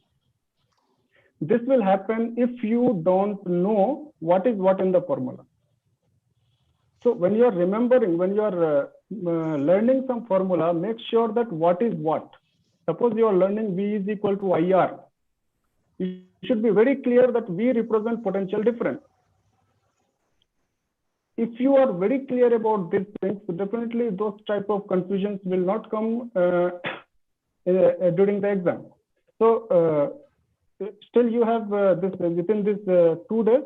This will happen if you don't know what is what in the formula. So when you are remembering, when you are learning some formula, make sure that what is what. Suppose you are learning V is equal to IR. You should be very clear that V represents potential difference. If you are very clear about these things, definitely those type of confusions will not come during the exam. So still you have this within this 2 days.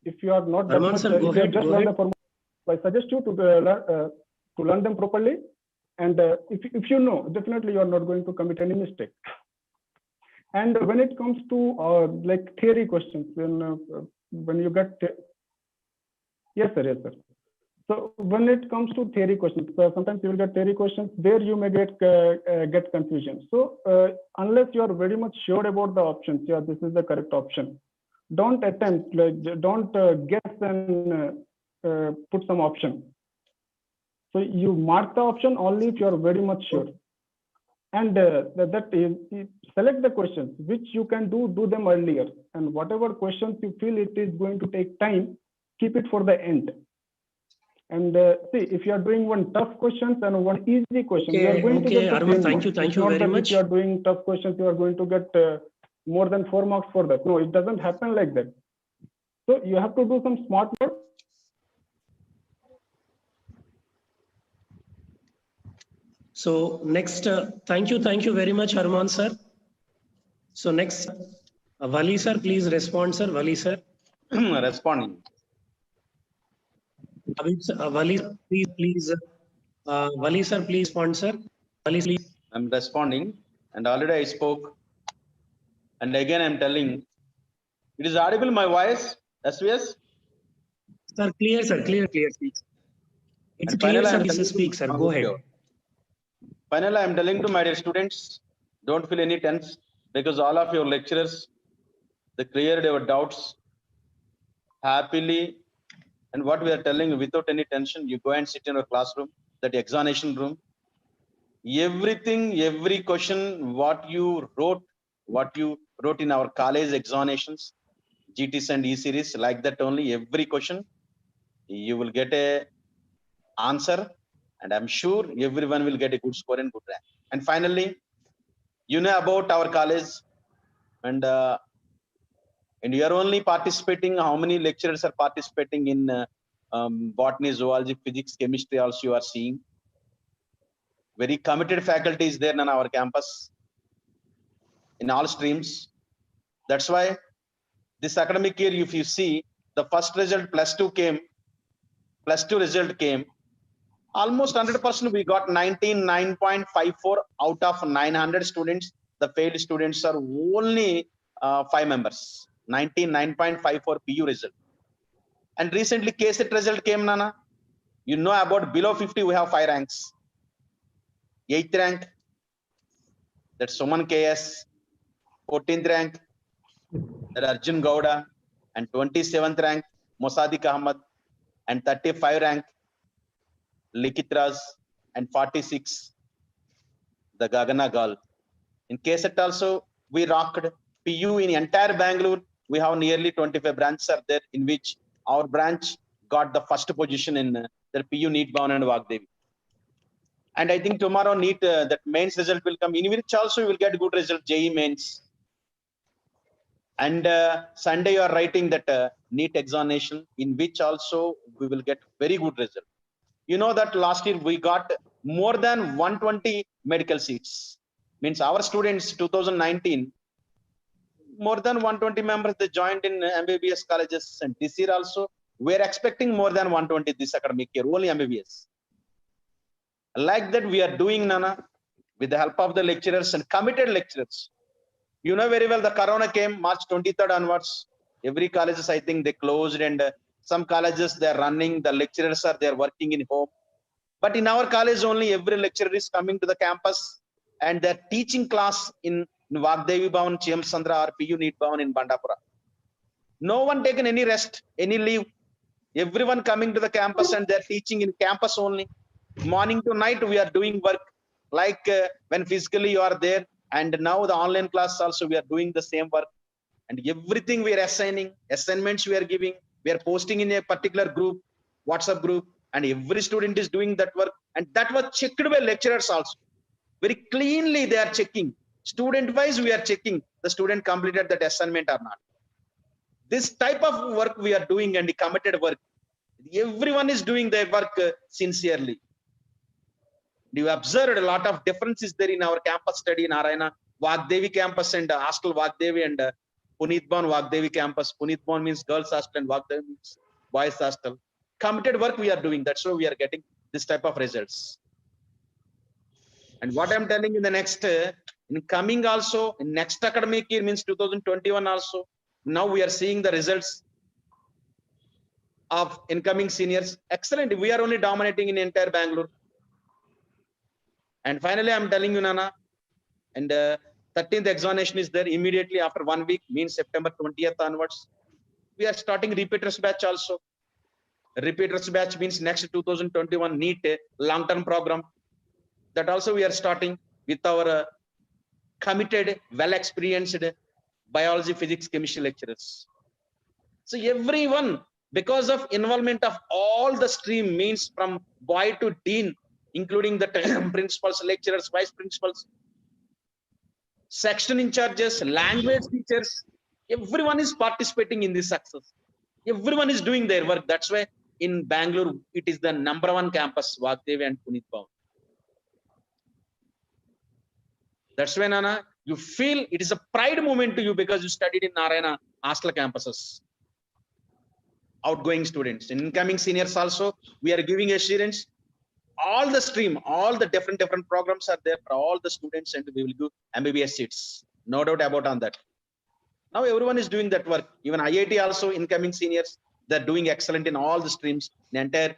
If you are not that much, if you just learn the formula, I suggest you to learn them properly. And if you know, definitely you are not going to commit any mistake. And when it comes to like theory questions, when you get, yes sir, yes sir. So when it comes to theory questions, sometimes you will get theory questions. There you may get confusion. So unless you are very much sure about the options, yeah, this is the correct option. Don't attempt, like don't guess and put some option. So you mark the option only if you are very much sure. And that is, select the questions which you can do them earlier. And whatever questions you feel it is going to take time, keep it for the end. And see, if you are doing one tough questions and one easy question, you are going to get the same Arman, thank you very much. If you are doing tough questions, you are going to get more than 4 marks for that. No, it doesn't happen like that. So you have to do some smart work. So next, thank you very much, Arman sir. So next, Wali sir, please respond, sir. Wali sir. Responding. Wali, please. Wali sir, please respond, sir. Wali, please. I'm responding, and already I spoke, and again I'm telling. It is audible, my voice, SVS? Sir, clear, sir. Clear, speak. It's And clear, finally, sir. Speak, sir. Go ahead. Finally, I'm telling to my dear students, don't feel any tense, because all of your lecturers, they cleared your doubts happily. And what we are telling you, without any tension, you go and sit in your classroom, that examination room. Everything, every question, what you wrote in our college examinations, GTs and E-series, like that only, every question, you will get a answer. And I'm sure everyone will get a good score and good rank. And finally, you know about our college, and you are only participating. How many lecturers are participating in botany, zoology, physics, chemistry? Also, you are seeing very committed faculty is there on our campus in all streams. That's why this academic year, if you see the first result, plus two result came. Almost 100% we got 99.54 out of 900 students. The failed students are only 5 members. 99.54 PU result. And recently KSET result came, Nana. You know about below 50 we have 5 ranks. 8th rank, that's Suman KS. 14th rank, that Arjun Gowda. And 27th rank, Mosadik Ahmad. And 35 rank, Likit Raz, and 46, the Gagana girl. In KSET also, we rocked PU in entire Bangalore. We have nearly 25 branches are there, in which our branch got the first position in the PU Neet Bhavan and Vagdevi. And I think tomorrow Neet, that mains result will come, in which also you will get good result, JEE mains. And Sunday you are writing that NEET examination, in which also we will get very good result. You know that last year we got more than 120 medical seats. Means our students 2019, more than 120 members they joined in MBBS colleges, and this year also we are expecting more than 120 this academic year, only MBBS. Like that we are doing, Nana, with the help of the lecturers and committed lecturers. You know very well the corona came March 23rd onwards. Every colleges, I think they closed, and some colleges they are running, the lecturers are there working in home. But in our college only every lecturer is coming to the campus and they're teaching class in Vagdevi Bhavan, CM Sandra or PU NEET Bhavan in Bandapura. No one taken any rest, any leave. Everyone coming to the campus and they're teaching in campus only. Morning to night we are doing work, like when physically you are there, and now the online class also we are doing the same work, and everything we are assigning, assignments we are giving, we are posting in a particular group, WhatsApp group, and every student is doing that work, and that was checked by lecturers also. Very cleanly they are checking. Student wise we are checking the student completed that assignment or not. This type of work we are doing, and the committed work. Everyone is doing their work sincerely. You observed a lot of differences there in our campus study in Narayana, Vagdevi campus and hostel Vagdevi and Punit Bhavan Vagdevi campus. Punit Bhavan means girls hostel and Vagdevi means boys hostel. Committed work we are doing. That's why we are getting this type of results. And what I'm telling you, the next in coming also in next academic year means 2021 also. Now we are seeing the results of incoming seniors. Excellent. We are only dominating in entire Bangalore. And finally, I'm telling you, Nana, and 13th examination is there immediately after 1 week, means September 20th onwards. We are starting repeaters batch also. Repeaters batch means next 2021 NEET long-term program. That also we are starting with our committed, well-experienced biology, physics, chemistry lecturers. So everyone, because of involvement of all the stream, means from boy to dean, including the principals, lecturers, vice principals, section in charges, language teachers, everyone is participating in this success. Everyone is doing their work. That's why in Bangalore, it is the #1 campus, Vagdevi and Punit Bhavan. That's why, Nana, you feel it is a pride moment to you because you studied in Narayana hostel campuses. Outgoing students, incoming seniors also, we are giving assurance. All the stream, all the different programs are there for all the students, and we will give MBBS seats. No doubt about on that. Now everyone is doing that work. Even IIT also, incoming seniors, they're doing excellent in all the streams. The entire,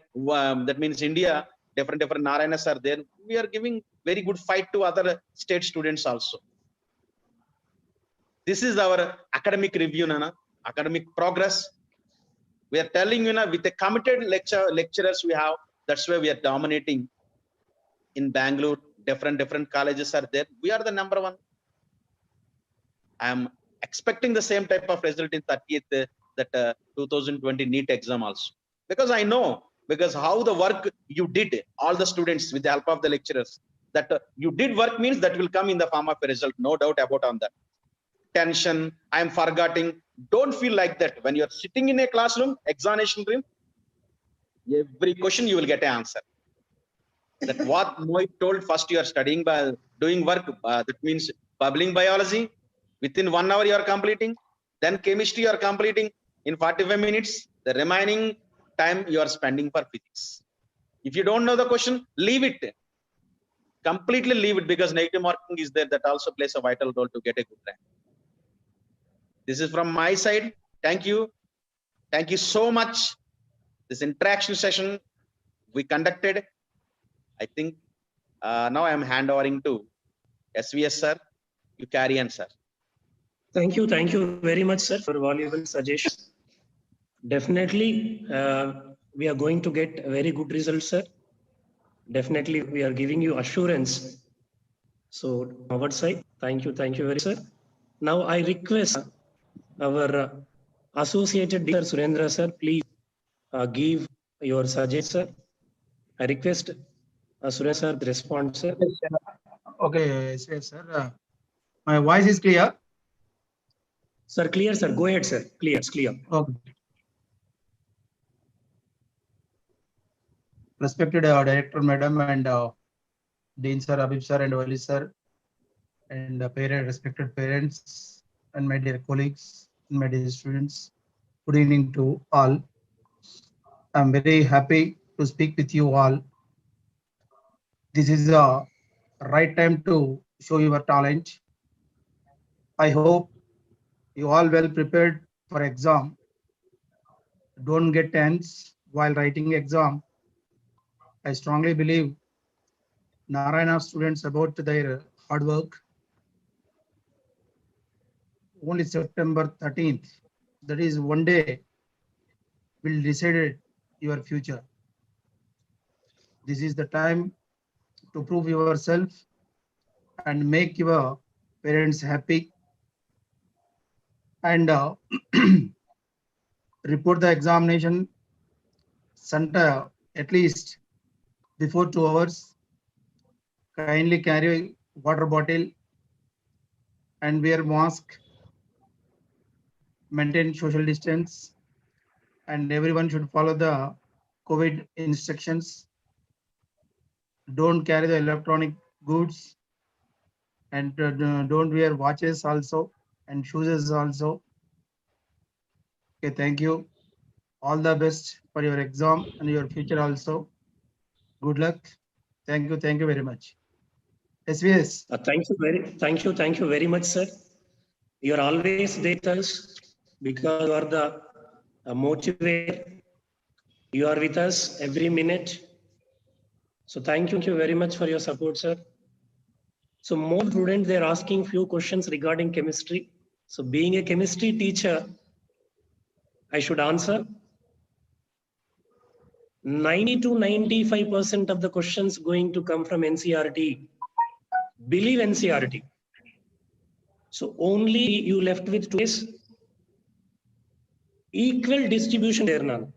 that means India, different Narayanas are there. We are giving very good fight to other state students also. This is our academic review, Nana, academic progress. We are telling you, with the committed lecturers we have, that's why we are dominating in Bangalore. Different colleges are there. We are the #1. I am expecting the same type of result in 30th, that 2020 NEET exam also. Because I know, because how the work you did, all the students with the help of the lecturers, that you did work means that will come in the form of a result. No doubt about on that. Tension, I am forgetting. Don't feel like that. When you are sitting in a classroom, examination room, every question you will get an answer. That what Mohit told, first you are studying by doing work, that means bubbling biology, within 1 hour you are completing, then chemistry you are completing in 45 minutes, the remaining time you are spending for physics. If you don't know the question, leave it. Completely leave it, because negative marking is there, that also plays a vital role to get a good rank. This is from my side. Thank you. Thank you so much. This interaction session we conducted, I think now I am handovering to SVS sir. You carry on, sir. Thank you very much, sir, for valuable suggestions. Definitely, we are going to get very good results, sir. Definitely, we are giving you assurance. So, our side, thank you very much, sir. Now, I request our Associated Dean, Surendra sir, please give your suggestion, sir. I request Surendra sir to respond, sir. Okay, yes, sir. My voice is clear. Sir, clear, sir. Go ahead, sir. Clear, it's clear. Okay. Respected Director Madam and Dean Sir, Habib Sir and Wali Sir, and respected parents and my dear colleagues and my dear students. Good evening to all. I'm very happy to speak with you all. This is the right time to show your talent. I hope you all well prepared for exam. Don't get tense while writing exam. I strongly believe Narayana students about their hard work. Only September 13th, that is one day, will decide your future. This is the time to prove yourself and make your parents happy and report the examination center at least before 2 hours. Kindly carry water bottle and wear mask, maintain social distance, and everyone should follow the COVID instructions. Don't carry the electronic goods and don't wear watches also and shoes also. Okay, thank you. All the best for your exam and your future also. Good luck. Thank you very much. SVS. Thank you very much, sir. You are always there with us because you are the motivator. You are with us every minute. So thank you very much for your support, sir. So more students, they're asking few questions regarding chemistry. So being a chemistry teacher, I should answer. 90 to 95% of the questions going to come from NCERT. Believe NCERT. So only you left with 2 days. Equal distribution there now.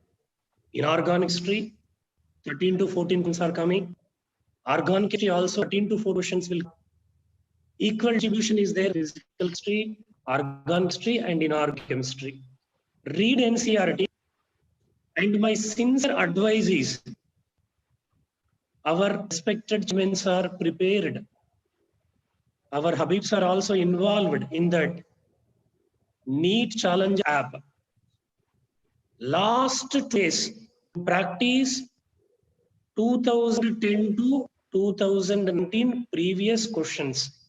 In organic chemistry, 13 to 14 questions are coming. Organic chemistry also 13 to 4 questions will come. Equal distribution is there, physical chemistry, organic chemistry, and inorganic chemistry. Read NCERT, and my sincere advice is, our respected chairmen are prepared. Our Habibs are also involved in that NEET challenge app. Last 2 days, practice 2010 to 2019 previous questions.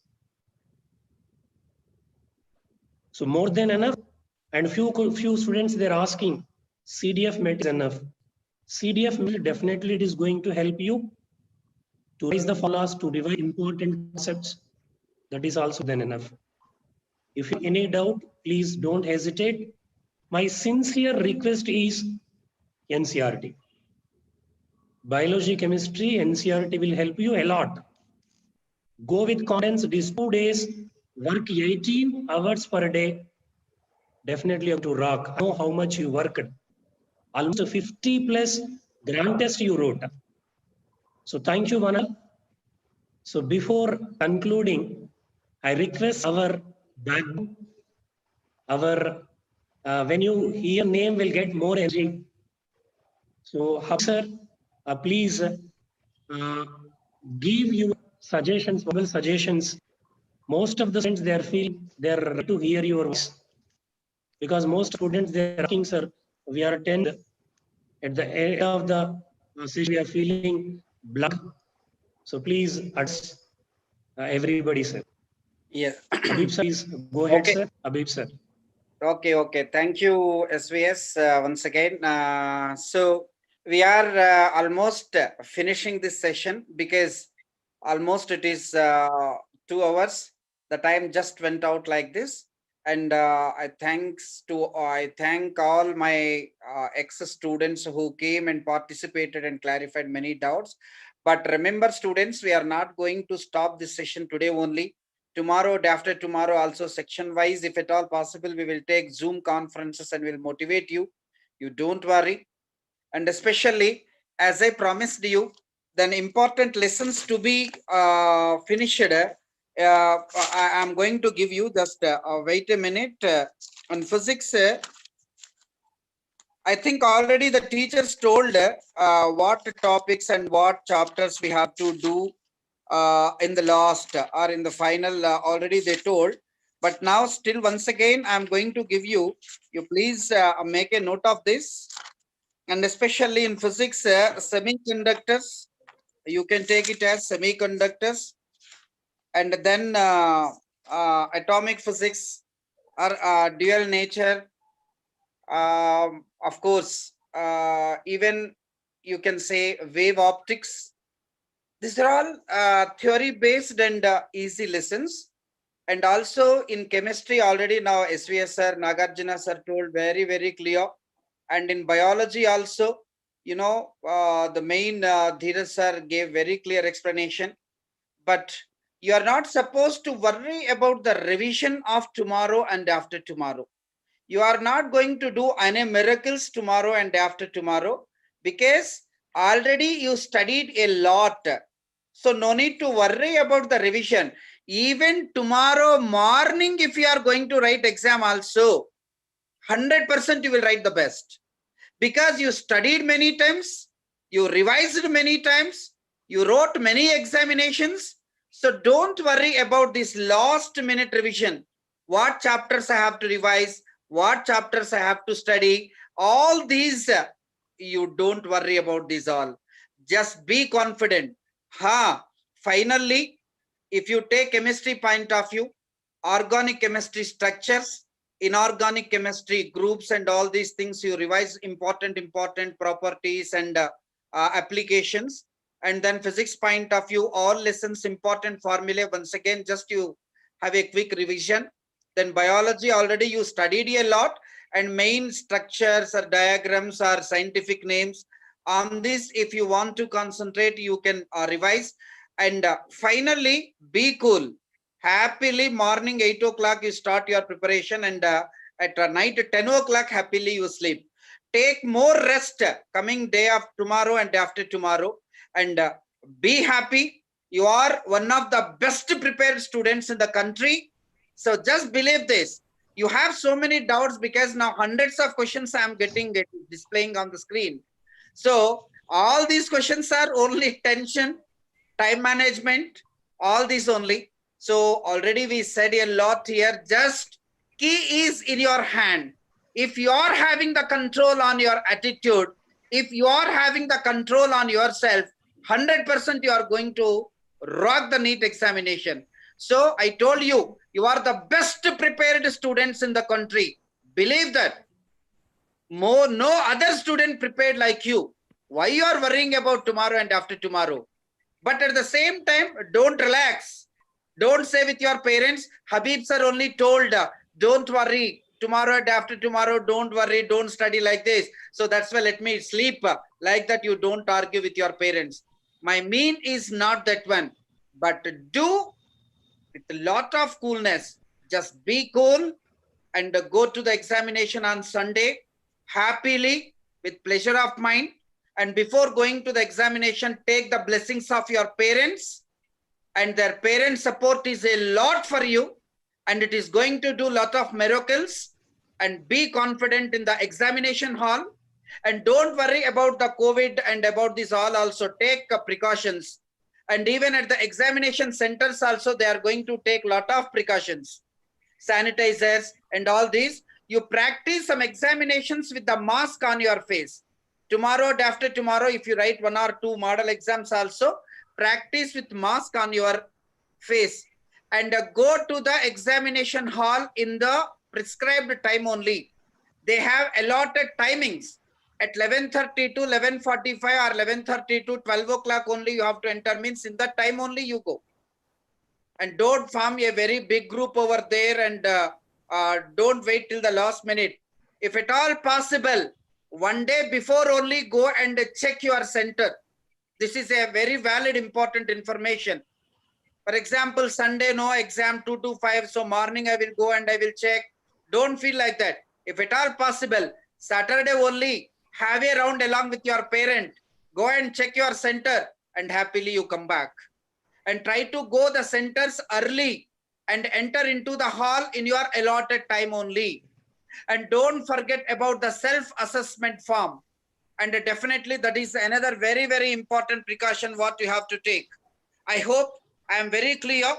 So more than enough. And few students, they're asking, CDF met is enough. CDF met, definitely it is going to help you to raise the follows, to revise important concepts. That is also then enough. If you have any doubt, please don't hesitate. My sincere request is NCERT. Biology, chemistry, NCERT will help you a lot. Go with confidence. These 2 days, work 18 hours per day. Definitely have to rock. I know how much you worked. Almost 50 plus grand test you wrote. So thank you, Vanal. So before concluding, I request our when you hear name will get more energy. So sir, please give your suggestions, verbal suggestions. Most of the students, they are feeling they're ready to hear your voice. Because most students, they're asking, sir, we are 10. At the end of the session, we are feeling blank. So please address everybody, sir. Yeah. Habib sir, please go ahead, Okay. sir. Habib sir. Okay. Thank you, SVS, once again. So we are almost finishing this session because almost it is 2 hours. The time just went out like this. And I thank all my ex-students who came and participated and clarified many doubts. But remember, students, we are not going to stop this session today only. Tomorrow, day after tomorrow, also section wise, if at all possible, we will take Zoom conferences and will motivate you. You don't worry. And especially, as I promised you, then important lessons to be finished I'm going to give you just wait a minute. On physics, I think already the teachers told what topics and what chapters we have to do in the last or in the final. Already they told, but now still once again I'm going to give you. You please make a note of this, and especially in physics, semiconductors. You can take it as semiconductors, and then atomic physics or dual nature. Of course, even you can say wave optics. These are all theory based and easy lessons. And also in chemistry already now SVS sir, Nagarjuna sir told very clear. And in biology also, you know, the main Dheeraj sir gave very clear explanation. But you are not supposed to worry about the revision of tomorrow and after tomorrow. You are not going to do any miracles tomorrow and after tomorrow, because already you studied a lot. So no need to worry about the revision. Even tomorrow morning, if you are going to write exam also, 100% you will write the best, because you studied many times, you revised many times, you wrote many examinations. So don't worry about this last minute revision. What chapters I have to revise, what chapters I have to study, all these, you don't worry about these all. Just be confident. Finally, if you take chemistry point of view, organic chemistry structures, inorganic chemistry groups, and all these things you revise important properties and applications. And then physics point of view, all lessons important formulae, once again just you have a quick revision. Then biology already you studied a lot, and main structures or diagrams or scientific names, on this if you want to concentrate you can revise. And finally, be cool. Happily morning 8 o'clock you start your preparation, and at night 10 o'clock happily you sleep. Take more rest coming day of tomorrow and after tomorrow, and be happy. You are one of the best prepared students in the country. So just believe this. You have so many doubts because now hundreds of questions I am getting displaying on the screen. So all these questions are only tension, time management, all these only. So already we said a lot here. Just key is in your hand. If you are having the control on your attitude, if you are having the control on yourself, 100% you are going to rock the NEET examination. So I told you, you are the best prepared students in the country. Believe that. No other student prepared like you. Why you are worrying about tomorrow and after tomorrow? But at the same time, don't relax. Don't say with your parents, Habib sir only told, don't worry, tomorrow and after tomorrow, don't worry, don't study like this. So that's why let me sleep. Like that, you don't argue with your parents. My mean is not that one. But do with a lot of coolness. Just be cool and go to the examination on Sunday happily with pleasure of mind. And before going to the examination, take the blessings of your parents, and their parent support is a lot for you, and it is going to do a lot of miracles. And be confident in the examination hall, and don't worry about the COVID and about this all. Also take precautions, and even at the examination centers also they are going to take a lot of precautions, sanitizers and all these. You practice some examinations with the mask on your face. Tomorrow and after tomorrow, if you write 1 or 2 model exams also, practice with mask on your face, and go to the examination hall in the prescribed time only. They have allotted timings. At 11:30 to 11:45 or 11:30 to 12 o'clock only you have to enter, means in that time only you go. And don't form a very big group over there, and don't wait till the last minute. If at all possible, one day before only go and check your center. This is a very valid, important information. For example, Sunday, no exam 2 to 5. So morning I will go and I will check. Don't feel like that. If at all possible, Saturday only, have a round along with your parent. Go and check your center, and happily you come back. and try to go the centers early and enter into the hall in your allotted time only. And don't forget about the self-assessment form. And definitely that is another very, very important precaution what you have to take. I hope I am very clear.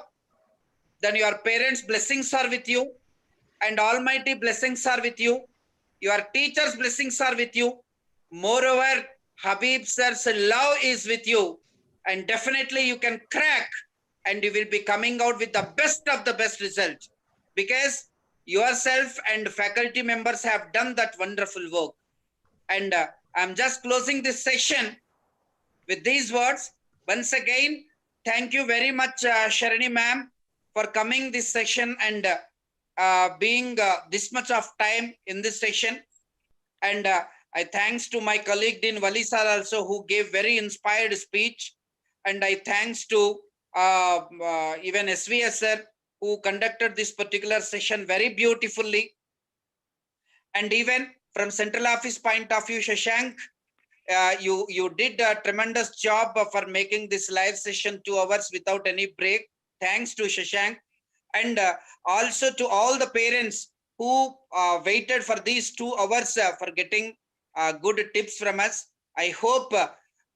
Then your parents' blessings are with you, and Almighty blessings are with you. Your teachers' blessings are with you. Moreover, Habib sir's love is with you. And definitely you can crack and you will be coming out with the best of the best result, because yourself and faculty members have done that wonderful work. And I'm just closing this session with these words. Once again, thank you very much, Sharani ma'am, for coming this session and being this much of time in this session. And I thanks to my colleague Dean Wali sir also, who gave very inspired speech. And I thanks to even SVS sir, who conducted this particular session very beautifully. And even from central office point of view, Shashank, you did a tremendous job for making this live session 2 hours without any break. Thanks to Shashank. And also to all the parents who waited for these 2 hours for getting good tips from us. I hope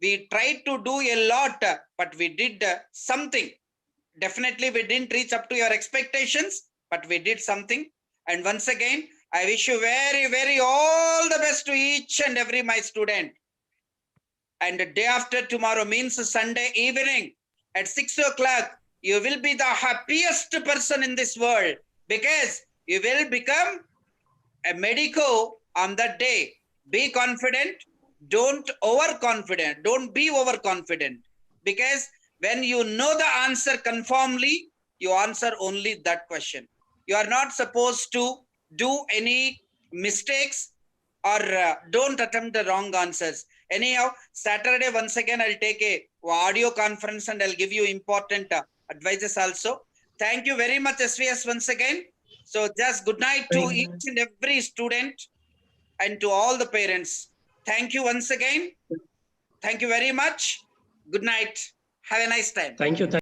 we tried to do a lot, but we did something. Definitely we didn't reach up to your expectations, but we did something. And once again, I wish you very, very all the best to each and every my student. And the day after tomorrow means Sunday evening at 6 o'clock, you will be the happiest person in this world, because you will become a medico on that day. Be confident. Don't overconfident. Don't be overconfident, because when you know the answer conformly, you answer only that question. You are not supposed to do any mistakes or don't attempt the wrong answers. Anyhow, Saturday, once again, I'll take a audio conference and I'll give you important advices also. Thank you very much, SVS, once again. So just good night to each and every student and to all the parents. Thank you once again. Thank you very much. Good night. Have a nice time. Thank you.